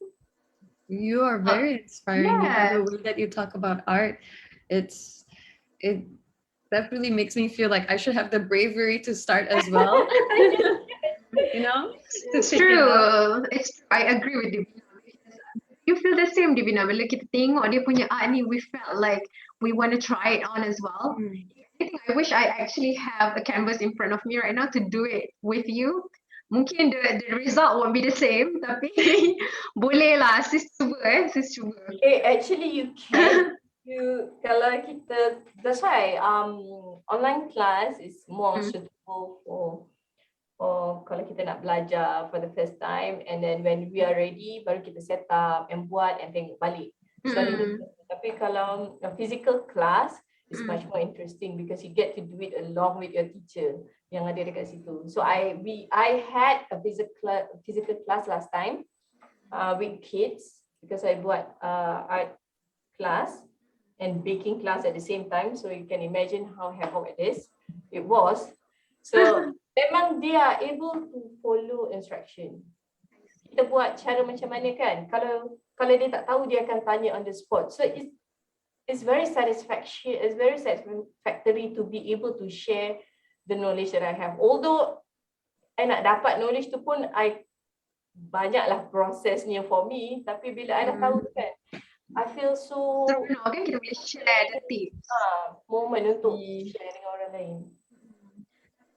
Speaker 3: You are very inspiring. You know, the
Speaker 1: yes.
Speaker 3: way that you talk about art, it definitely makes me feel like I should have the bravery to start as well. You know, to
Speaker 1: It's
Speaker 3: take it up.
Speaker 1: true. I agree with Divina. You feel the same, Divina. Bila kita tengok dia punya art ni, we felt like we want to try it on as well.
Speaker 3: Mm.
Speaker 1: I think I wish I actually have a canvas in front of me right now to do it with you. Mungkin the result won't be the same, tapi boleh lah, sis cuba sis cuba.
Speaker 2: Actually, you can. Kalau kita, that's why online class is more suitable for kalau kita nak belajar for the first time, and then when we are ready baru kita set up and buat and tengok balik. Tapi kalau a physical class is much more interesting because you get to do it along with your teacher yang ada dekat situ. So I had a physical class last time with kids because I buat art class and baking class at the same time, so you can imagine how havoc it was. So memang they are able to follow instruction. Kita buat cara macam mana kan, kalau dia tak tahu dia akan tanya on the spot. So it's very satisfactory to be able to share the knowledge that I have. Although I nak dapat knowledge tu pun banyaklah prosesnya for me, tapi bila I dah tahu kan, I feel so
Speaker 1: Seronok kan kita boleh share the tips.
Speaker 2: moment untuk share dengan orang lain.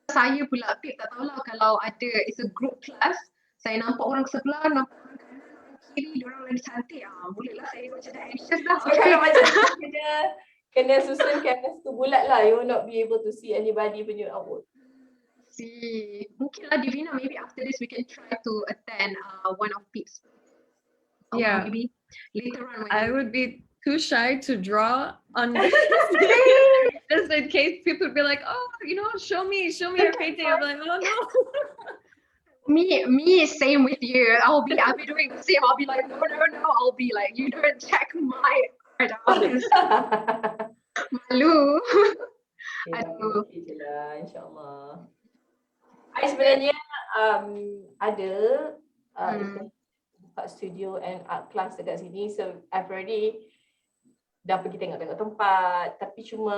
Speaker 1: Saya pula Pip tak tahulah kalau ada it's a group class, saya nampak orang sebelah, nampak orang kanan, kiri, diorang lagi cantik. Bolehlah saya macam dah anxious dah.
Speaker 2: Kalau macam kena susun canvas tu bulat lah, you will not be able to see anybody punya artwork.
Speaker 1: See, mungkinlah Divina, maybe after this we can try to attend one of Pip's.
Speaker 3: Yeah.
Speaker 1: Maybe later on when
Speaker 3: I would be too shy to draw on just in case people would be like, oh, you know, show me your painting. I'm like, oh no.
Speaker 1: Me, same with you. I'll be doing the same. I'll be like, no. I'll be like, you don't check my art out. Malu. Aduh.
Speaker 2: Okay je lah, insyaAllah. I sebenarnya ada buka studio and art class dekat sini, so I've already dah pergi tengok-tengok tempat, tapi cuma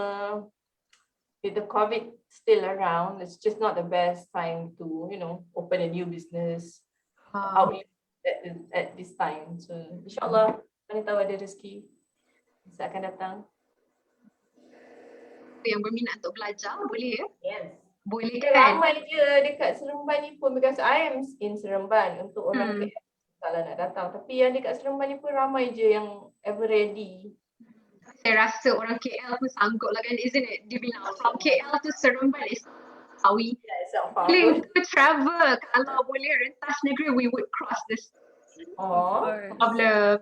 Speaker 2: with the COVID still around, it's just not the best time to, you know, open a new business outlet at this time. So insyaAllah, mana tahu ada rezeki masa akan datang.
Speaker 1: Yang berminat untuk belajar, boleh ya?
Speaker 2: Yes.
Speaker 1: Boleh kan?
Speaker 2: Ramai je dekat Seremban ni pun, because I am in Seremban untuk orang KL kalau nak datang. Tapi yang dekat Seremban ni pun ramai je yang ever ready.
Speaker 1: Saya rasa orang KL pun sanggup lah kan, isn't it? Divina, from KL to Seremban is Sawi. Boleh to travel. Kalau boleh rentas negeri, we would cross this problem.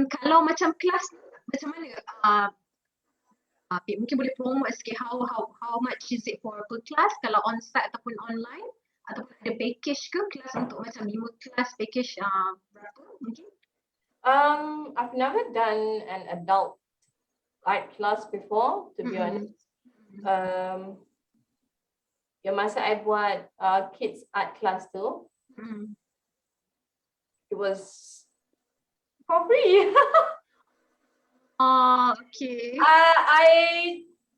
Speaker 1: Kalau macam kelas, macam mana? Mungkin boleh promote sikit how much is it for per class kalau on-site ataupun online? Ataupun ada package ke kelas untuk macam 5 kelas package berapa mungkin?
Speaker 2: I've never done an adult art class before, to be honest. Yang masa I buat kids art class tu, it was for free.
Speaker 1: Okay.
Speaker 2: I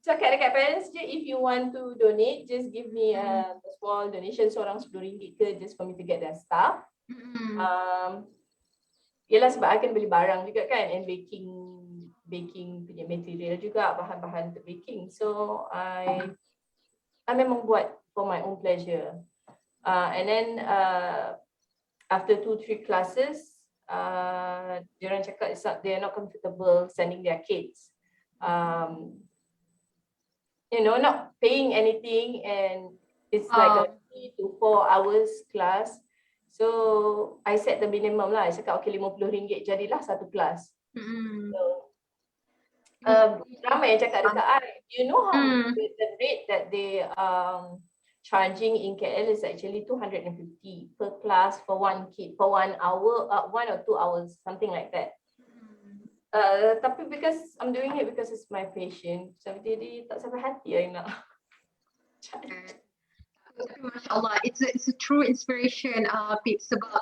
Speaker 2: cakap dekat parents je, if you want to donate, just give me a small donation, seorang RM10 ke, just for me to get their stuff. Yelah sebab I akan beli barang juga kan, and baking punya material juga, bahan-bahan untuk baking. So I memang buat for my own pleasure. And then after 2-3 classes, diorang cakap they're not comfortable sending their kids. Not paying anything, and it's like a 3 to 4 hours class. So I set the minimum lah. I cakap okay RM50 jadilah satu kelas. So, ramai yang cakap dekat I, you know how the rate that they charging in KL is actually 250 per class for one kid for 1 hour, 1 or 2 hours, something like that. Tapi because I'm doing it because it's my passion, so jadi tak sampai hati I nak.
Speaker 1: Masya Allah, it's a true inspiration, Pip, sebab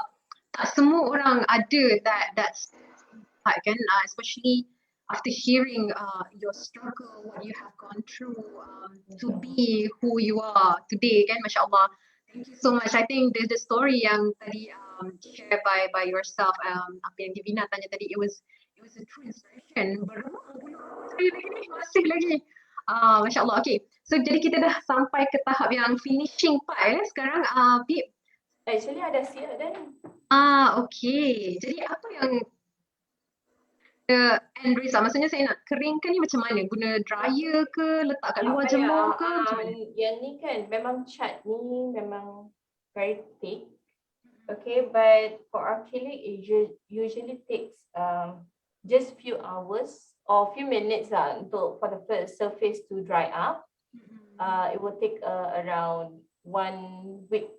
Speaker 1: tak semua orang ada that's kan, especially after hearing your struggle, what you have gone through to be who you are today, kan, Masya Allah. Thank you so much. I think the story yang tadi share by yourself, apa yang Divina tanya tadi, it was a true inspiration. Masih lagi. Masya Allah. Okay. So jadi kita dah sampai ke tahap yang finishing part sekarang, Pip.
Speaker 2: Actually ada siap dan.
Speaker 1: Okay. Jadi apa yang end result, maksudnya saya nak keringkan ni macam mana? Guna dryer ke? Letak kat luar jemur ke? Macam mana?
Speaker 2: Yang ni kan memang cat ni memang very thick. Okay, but for acrylic it usually takes just few hours or few minutes lah untuk for the first surface to dry up. It will take around 1 week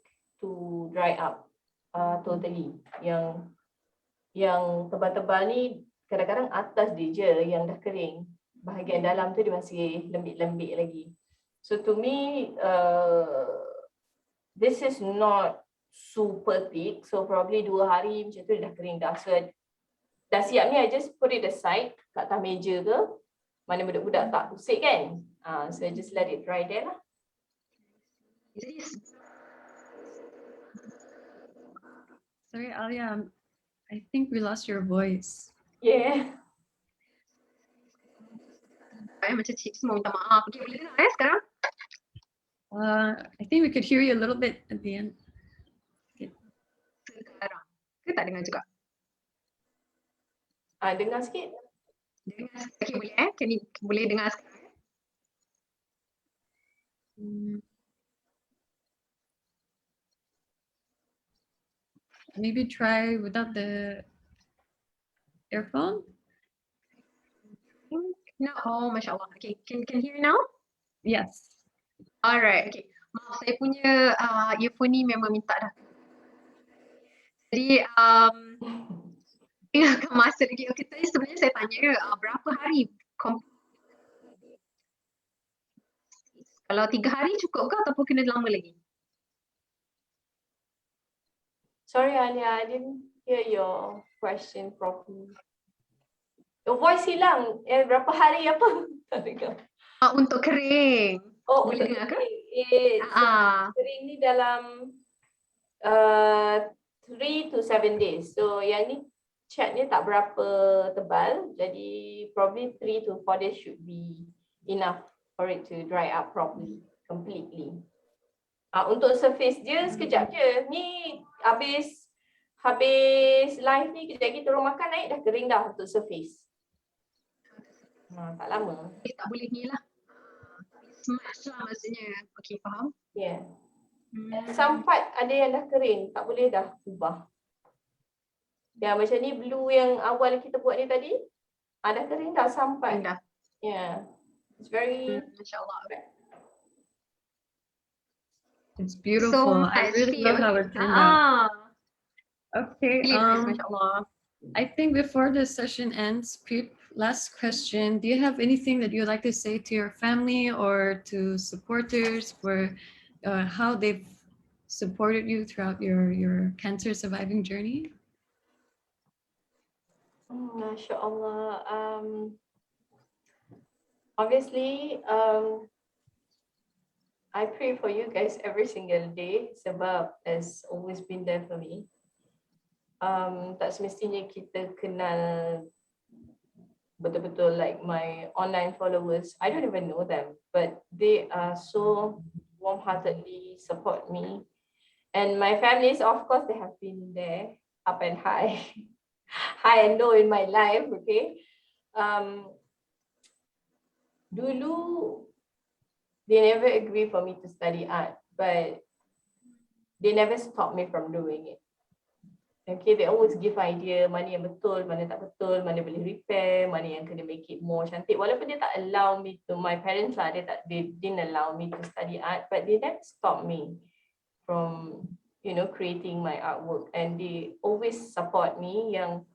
Speaker 2: to dry up totally. Yang tebal-tebal ni kadang-kadang atas dia je yang dah kering. Bahagian dalam tu dia masih lembik-lembik lagi. So to me, this is not super thick. So probably 2 hari macam tu dia dah kering dah. So dah siap ni, I just put it aside kat atas meja ke. Mana budak-budak tak usik kan. So I just let it dry there lah.
Speaker 3: Sorry, Alia, I think we lost your voice.
Speaker 2: Yeah.
Speaker 1: Macam cik semua minta maaf. Okay, boleh dengar sekarang?
Speaker 3: I think we could hear you a little bit at the end.
Speaker 1: Sekarang. Ke tak dengar juga?
Speaker 2: Dengar sikit.
Speaker 1: Dengar sikit. Okay, boleh boleh dengar sekarang.
Speaker 3: Maybe try without the earphone.
Speaker 1: No, oh, Masya Allah. Okay, can hear now?
Speaker 3: Yes.
Speaker 1: Alright, okay. Maaf, saya punya earphone ni memang minta dah. Jadi, tinggalkan masa lagi. Okay, tadi sebenarnya saya tanya berapa hari kalau 3 hari cukup ke ataupun kena lama lagi?
Speaker 2: Sorry Alia, I didn't hear your question properly. Your voice hilang. Berapa hari apa? Tak dengar.
Speaker 1: Untuk kering.
Speaker 2: Oh,
Speaker 1: boleh
Speaker 2: untuk
Speaker 1: dengar ke?
Speaker 2: Kering ni dalam 3 to 7 days. So yang ni cat ni tak berapa tebal. Jadi probably 3 to 4 days should be enough for it to dry up properly, completely. Untuk surface dia sekejap je. Ni habis live ni kejap lagi turun makan naik dah kering dah untuk surface. Tak lama.
Speaker 1: Tak boleh ni lah. Smash lah maksudnya. Okay, faham?
Speaker 2: Yeah. Some part ada yang dah kering, tak boleh dah ubah. Ya, macam ni blue yang awal kita buat ni tadi, dah kering dah sampai.
Speaker 1: Dah.
Speaker 2: Yeah. It's very
Speaker 1: Masya Allah.
Speaker 3: It's
Speaker 1: So
Speaker 3: beautiful. I
Speaker 1: much.
Speaker 3: really
Speaker 1: See,
Speaker 3: love how
Speaker 1: okay.
Speaker 3: it turned out. Okay.
Speaker 1: Really nice, mashallah.
Speaker 3: I think before the session ends, Peep, last question. Do you have anything that you'd like to say to your family or to supporters for how they've supported you throughout your cancer surviving journey?
Speaker 2: MashaAllah. Obviously, I pray for you guys every single day sebab has always been there for me. Tak semestinya kita kenal betul-betul like my online followers. I don't even know them, but they are so warm-heartedly support me. And my families, of course, they have been there, up and high, high and low in my life, okay? Dulu, they never agree for me to study art, but they never stop me from doing it. Okay, they always give idea mana yang betul, mana tak betul, mana boleh repair, mana yang kena make it more cantik. Walaupun dia tak allow me to, my parents lah, they didn't allow me to study art, but they never stop me from, you know, creating my artwork, and they always support me yang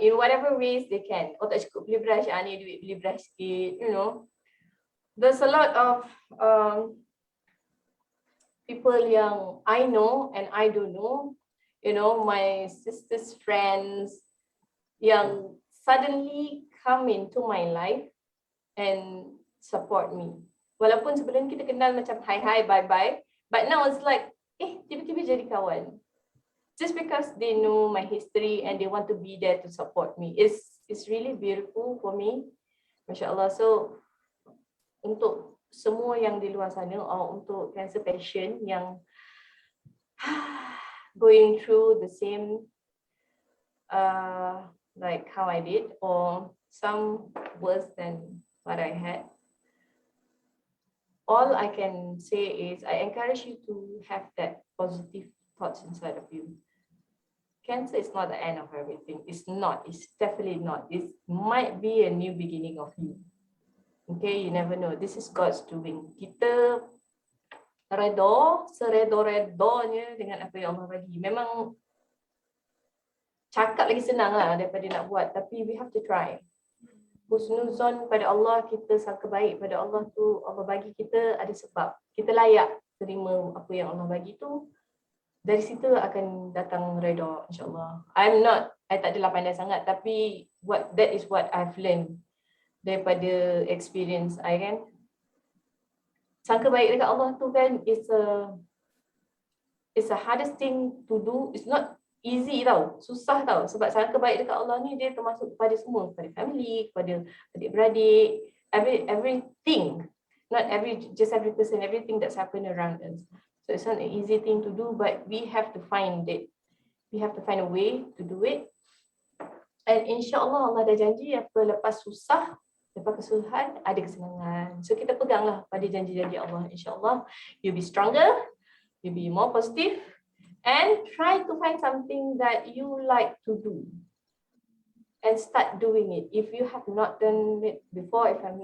Speaker 2: in whatever ways they can. Oh tak cukup beli brush, ni duit beli brush sikit, you know. There's a lot of people yang I know and I don't know, you know, my sister's friends yang suddenly come into my life and support me. Walaupun sebelum kita kenal macam hi bye, but now it's like, tiba-tiba jadi kawan. Just because they know my history and they want to be there to support me. It's really beautiful for me. MashaAllah. So, untuk semua yang di luar sana, or untuk cancer patient yang going through the same like how I did, or some worse than what I had, all I can say is I encourage you to have that positive thoughts inside of you. Cancer is not the end of everything. It's not. It's definitely not. It might be a new beginning of you. Okay, you never know. This is God's doing. Kita seredo-redonya dengan apa yang Allah bagi. Memang cakap lagi senang lah daripada nak buat, tapi we have to try. Husnuzon pada Allah, kita sangka baik pada Allah tu, Allah bagi kita ada sebab. Kita layak terima apa yang Allah bagi tu. Dari situ akan datang redha, insyaAllah. I tak adalah pandai sangat, tapi that is what I've learned daripada experience I kan. Sangka baik dekat Allah tu kan, it's a hardest thing to do. It's not easy tau, susah tau. Sebab sangka baik dekat Allah ni dia termasuk kepada semua, kepada family, kepada adik-beradik, everything. Not just every person, everything that's happened around us. So it's not an easy thing to do, but we have to find it. We have to find a way to do it. And insyaAllah Allah dah janji apa lepas susah, lepas kesusahan ada kesenangan. So kita peganglah pada janji-janji Allah. InsyaAllah you'll be stronger, you'll be more positive, and try to find something that you like to do and start doing it. If you have not done it before, if I've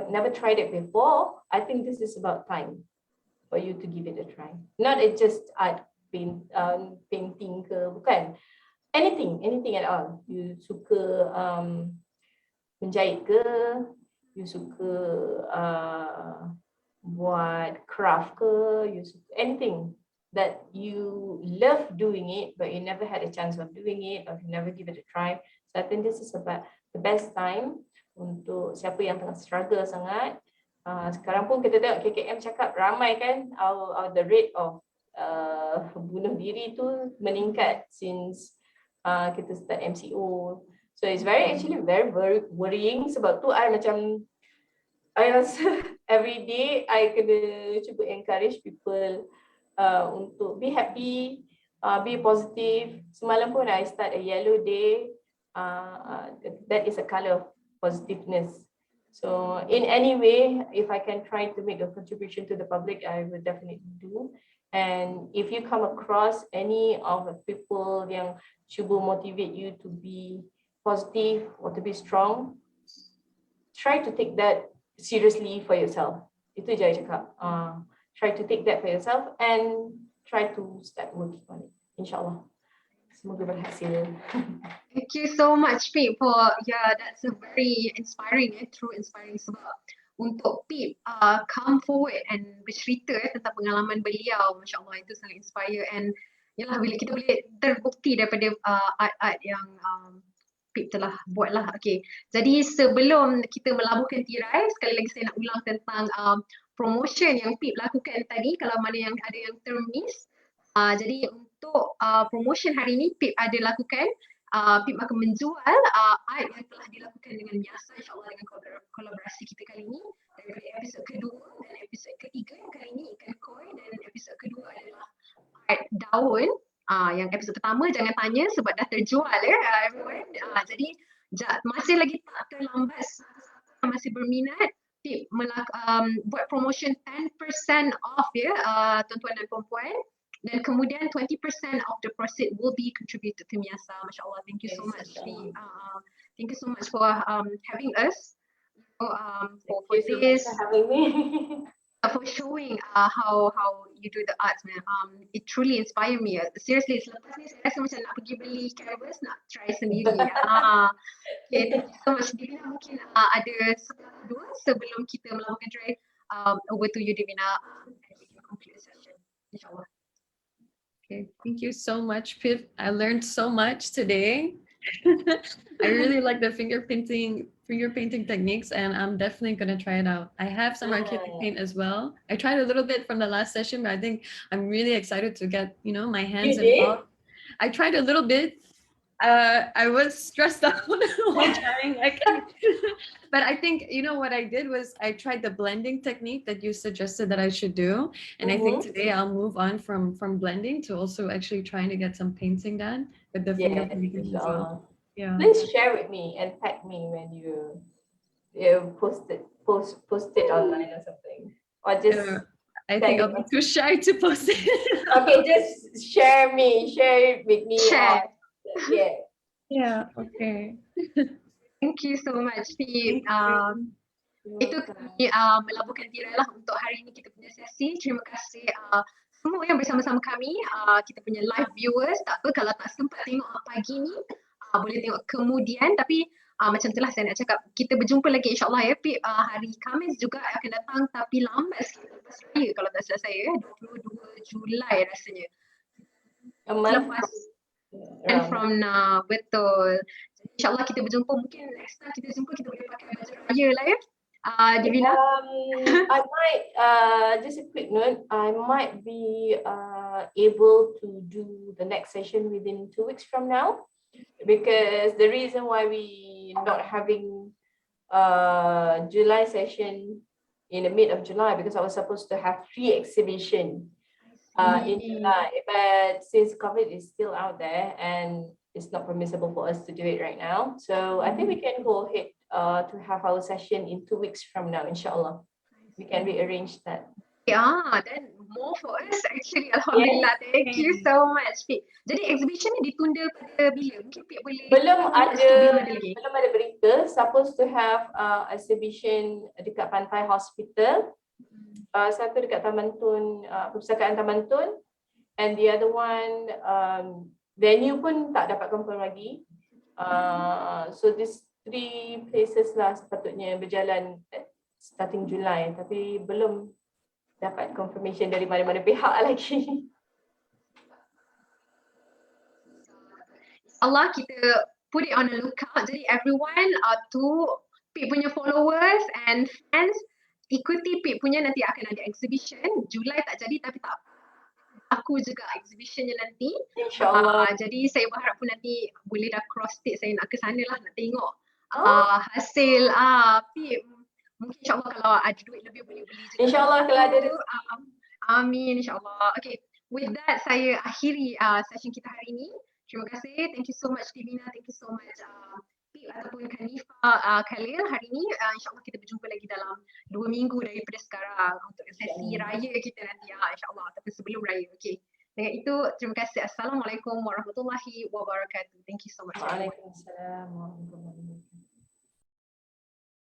Speaker 2: never tried it before, I think this is about time for you to give it a try. Not just art, painting ke, bukan. Anything at all. You suka menjahit ke, you suka buat craft ke, you suka anything that you love doing it, but you never had a chance of doing it, or you never give it a try. So I think this is about the best time untuk siapa yang tengah struggle sangat. Sekarang pun kita tengok KKM cakap ramai kan, the rate of bunuh diri tu meningkat since kita start MCO. So it's actually very worrying. Sebab tu I rasa every day I kena cuba encourage people untuk be happy, be positive. Semalam pun I start a yellow day. That is a color of positiveness. So in any way, if I can try to make a contribution to the public, I will definitely do. And if you come across any of the people yang cuba motivate you to be positive or to be strong, try to take that seriously for yourself. Itu je I cakap. try to take that for yourself and try to start working on it. InsyaAllah. Semoga berhasil.
Speaker 1: Thank you so much, Pip, for that's a very inspiring, true inspiring sebab untuk Pip come forward and bercerita tentang pengalaman beliau, Masya Allah, itu sangat inspire. And yalah, bila kita boleh terbukti daripada art-art yang Pip telah buat lah. Okay, jadi sebelum kita melabuhkan tirai, sekali lagi saya nak ulang tentang promotion yang Pip lakukan tadi, kalau mana yang ada yang termiss. Jadi untuk promotion hari ini Pip ada lakukan, Pip akan menjual art yang telah dilakukan dengan biasa, insyaAllah, dengan kolaborasi kita kali ini daripada episod kedua dan episod ketiga yang kali ini ikan koi, dan episod kedua adalah art daun. Yang episod pertama jangan tanya sebab dah terjual everyone. Jadi masih lagi tak terlambat, siapa masih berminat, Pip buat promotion 10% off tuan-tuan dan puan-puan, dan kemudian 20% of the proceed will be contributed to Miasa. Masya Allah, thank you so much. Thank you so much for having us. For this,
Speaker 2: for having me.
Speaker 1: for showing how you do the arts, man. It truly inspired me. Seriously, selepas ni saya rasa macam nak pergi beli canvas, nak try sendiri. Okay, thank you so much. Divina, mungkin ada dua sebelum kita melakukan try. Over to you, Divina. Conclude session, insyaAllah.
Speaker 3: Okay, thank you so much, Pip. I learned so much today. I really like the finger painting techniques, and I'm definitely gonna try it out. I have some acrylic paint as well. I tried a little bit from the last session, but I think I'm really excited to get, my hands involved. I tried a little bit. I was stressed out while trying. But I think, what I did was I tried the blending technique that you suggested that I should do. And I think today I'll move on from blending to also actually trying to get some painting done with the finger painting as well. Yeah.
Speaker 2: Please share with me and tag me when you post it online or something. Or just
Speaker 3: I think I'll be too shy to post it.
Speaker 2: Okay, just share it with me.
Speaker 1: Share.
Speaker 3: Yeah, okay.
Speaker 1: Thank you so much, Pip. Itu kami melabuhkan tirai lah untuk hari ini kita punya sesi. Terima kasih semua yang bersama-sama kami, kita punya live viewers. Tak apa kalau tak sempat tengok pagi ni, boleh tengok kemudian. Tapi macam itulah saya nak cakap, kita berjumpa lagi insyaAllah ya Pip. Hari Khamis juga akan datang, tapi lambat sikit lepas raya kalau tak salah saya, 22 Julai rasanya. Lepas and from now, betul. InsyaAllah kita berjumpa, mungkin next time kita jumpa kita boleh pakai baju raya lah ya. Divina?
Speaker 2: I might, just a quick note, I might be able to do the next session within 2 weeks from now, because the reason why we not having July session in the mid of July, because I was supposed to have 3 exhibition in July, but since COVID is still out there and it's not permissible for us to do it right now, so I think we can go ahead to have our session in 2 weeks from now, insyaAllah. We can rearrange that.
Speaker 1: Yeah, then more for us actually. Alhamdulillah. Yes. Thank you so much, Pip. Jadi exhibition ni ditunda pada bila? Mungkin Pip boleh.
Speaker 2: Belum ada berita. Supposed to have exhibition dekat Pantai Hospital. Satu dekat Taman Tun, Perpustakaan Taman Tun, and the other one venue pun tak dapat confirm lagi. So these 3 places lah sepatutnya berjalan starting July, tapi belum dapat confirmation dari mana-mana pihak lagi.
Speaker 1: Allah, kita put it on a lookout. Jadi everyone to Pip punya followers and fans, ikuti Pip punya, nanti akan ada exhibition. Julai tak jadi tapi tak aku juga exhibitionnya nanti.
Speaker 2: InsyaAllah.
Speaker 1: Jadi saya berharap pun nanti boleh dah cross state, saya nak ke sana lah nak tengok hasil Pip. Mungkin insyaAllah kalau ada duit lebih boleh beli juga.
Speaker 2: InsyaAllah kalau ada
Speaker 1: amin insyaAllah. Okay, with that saya akhiri session kita hari ini. Terima kasih. Thank you so much Divina. Thank you so much Pip ataupun Kanifa Khalil. Hari ini insyaAllah kita berjumpa lagi dalam 2 minggu daripada sekarang untuk sesi raya kita nanti insyaAllah, ataupun sebelum raya. Okay. Dengan itu, terima kasih. Assalamualaikum warahmatullahi wabarakatuh. Thank you so much.
Speaker 2: Waalaikumsalam warahmatullahi wabarakatuh.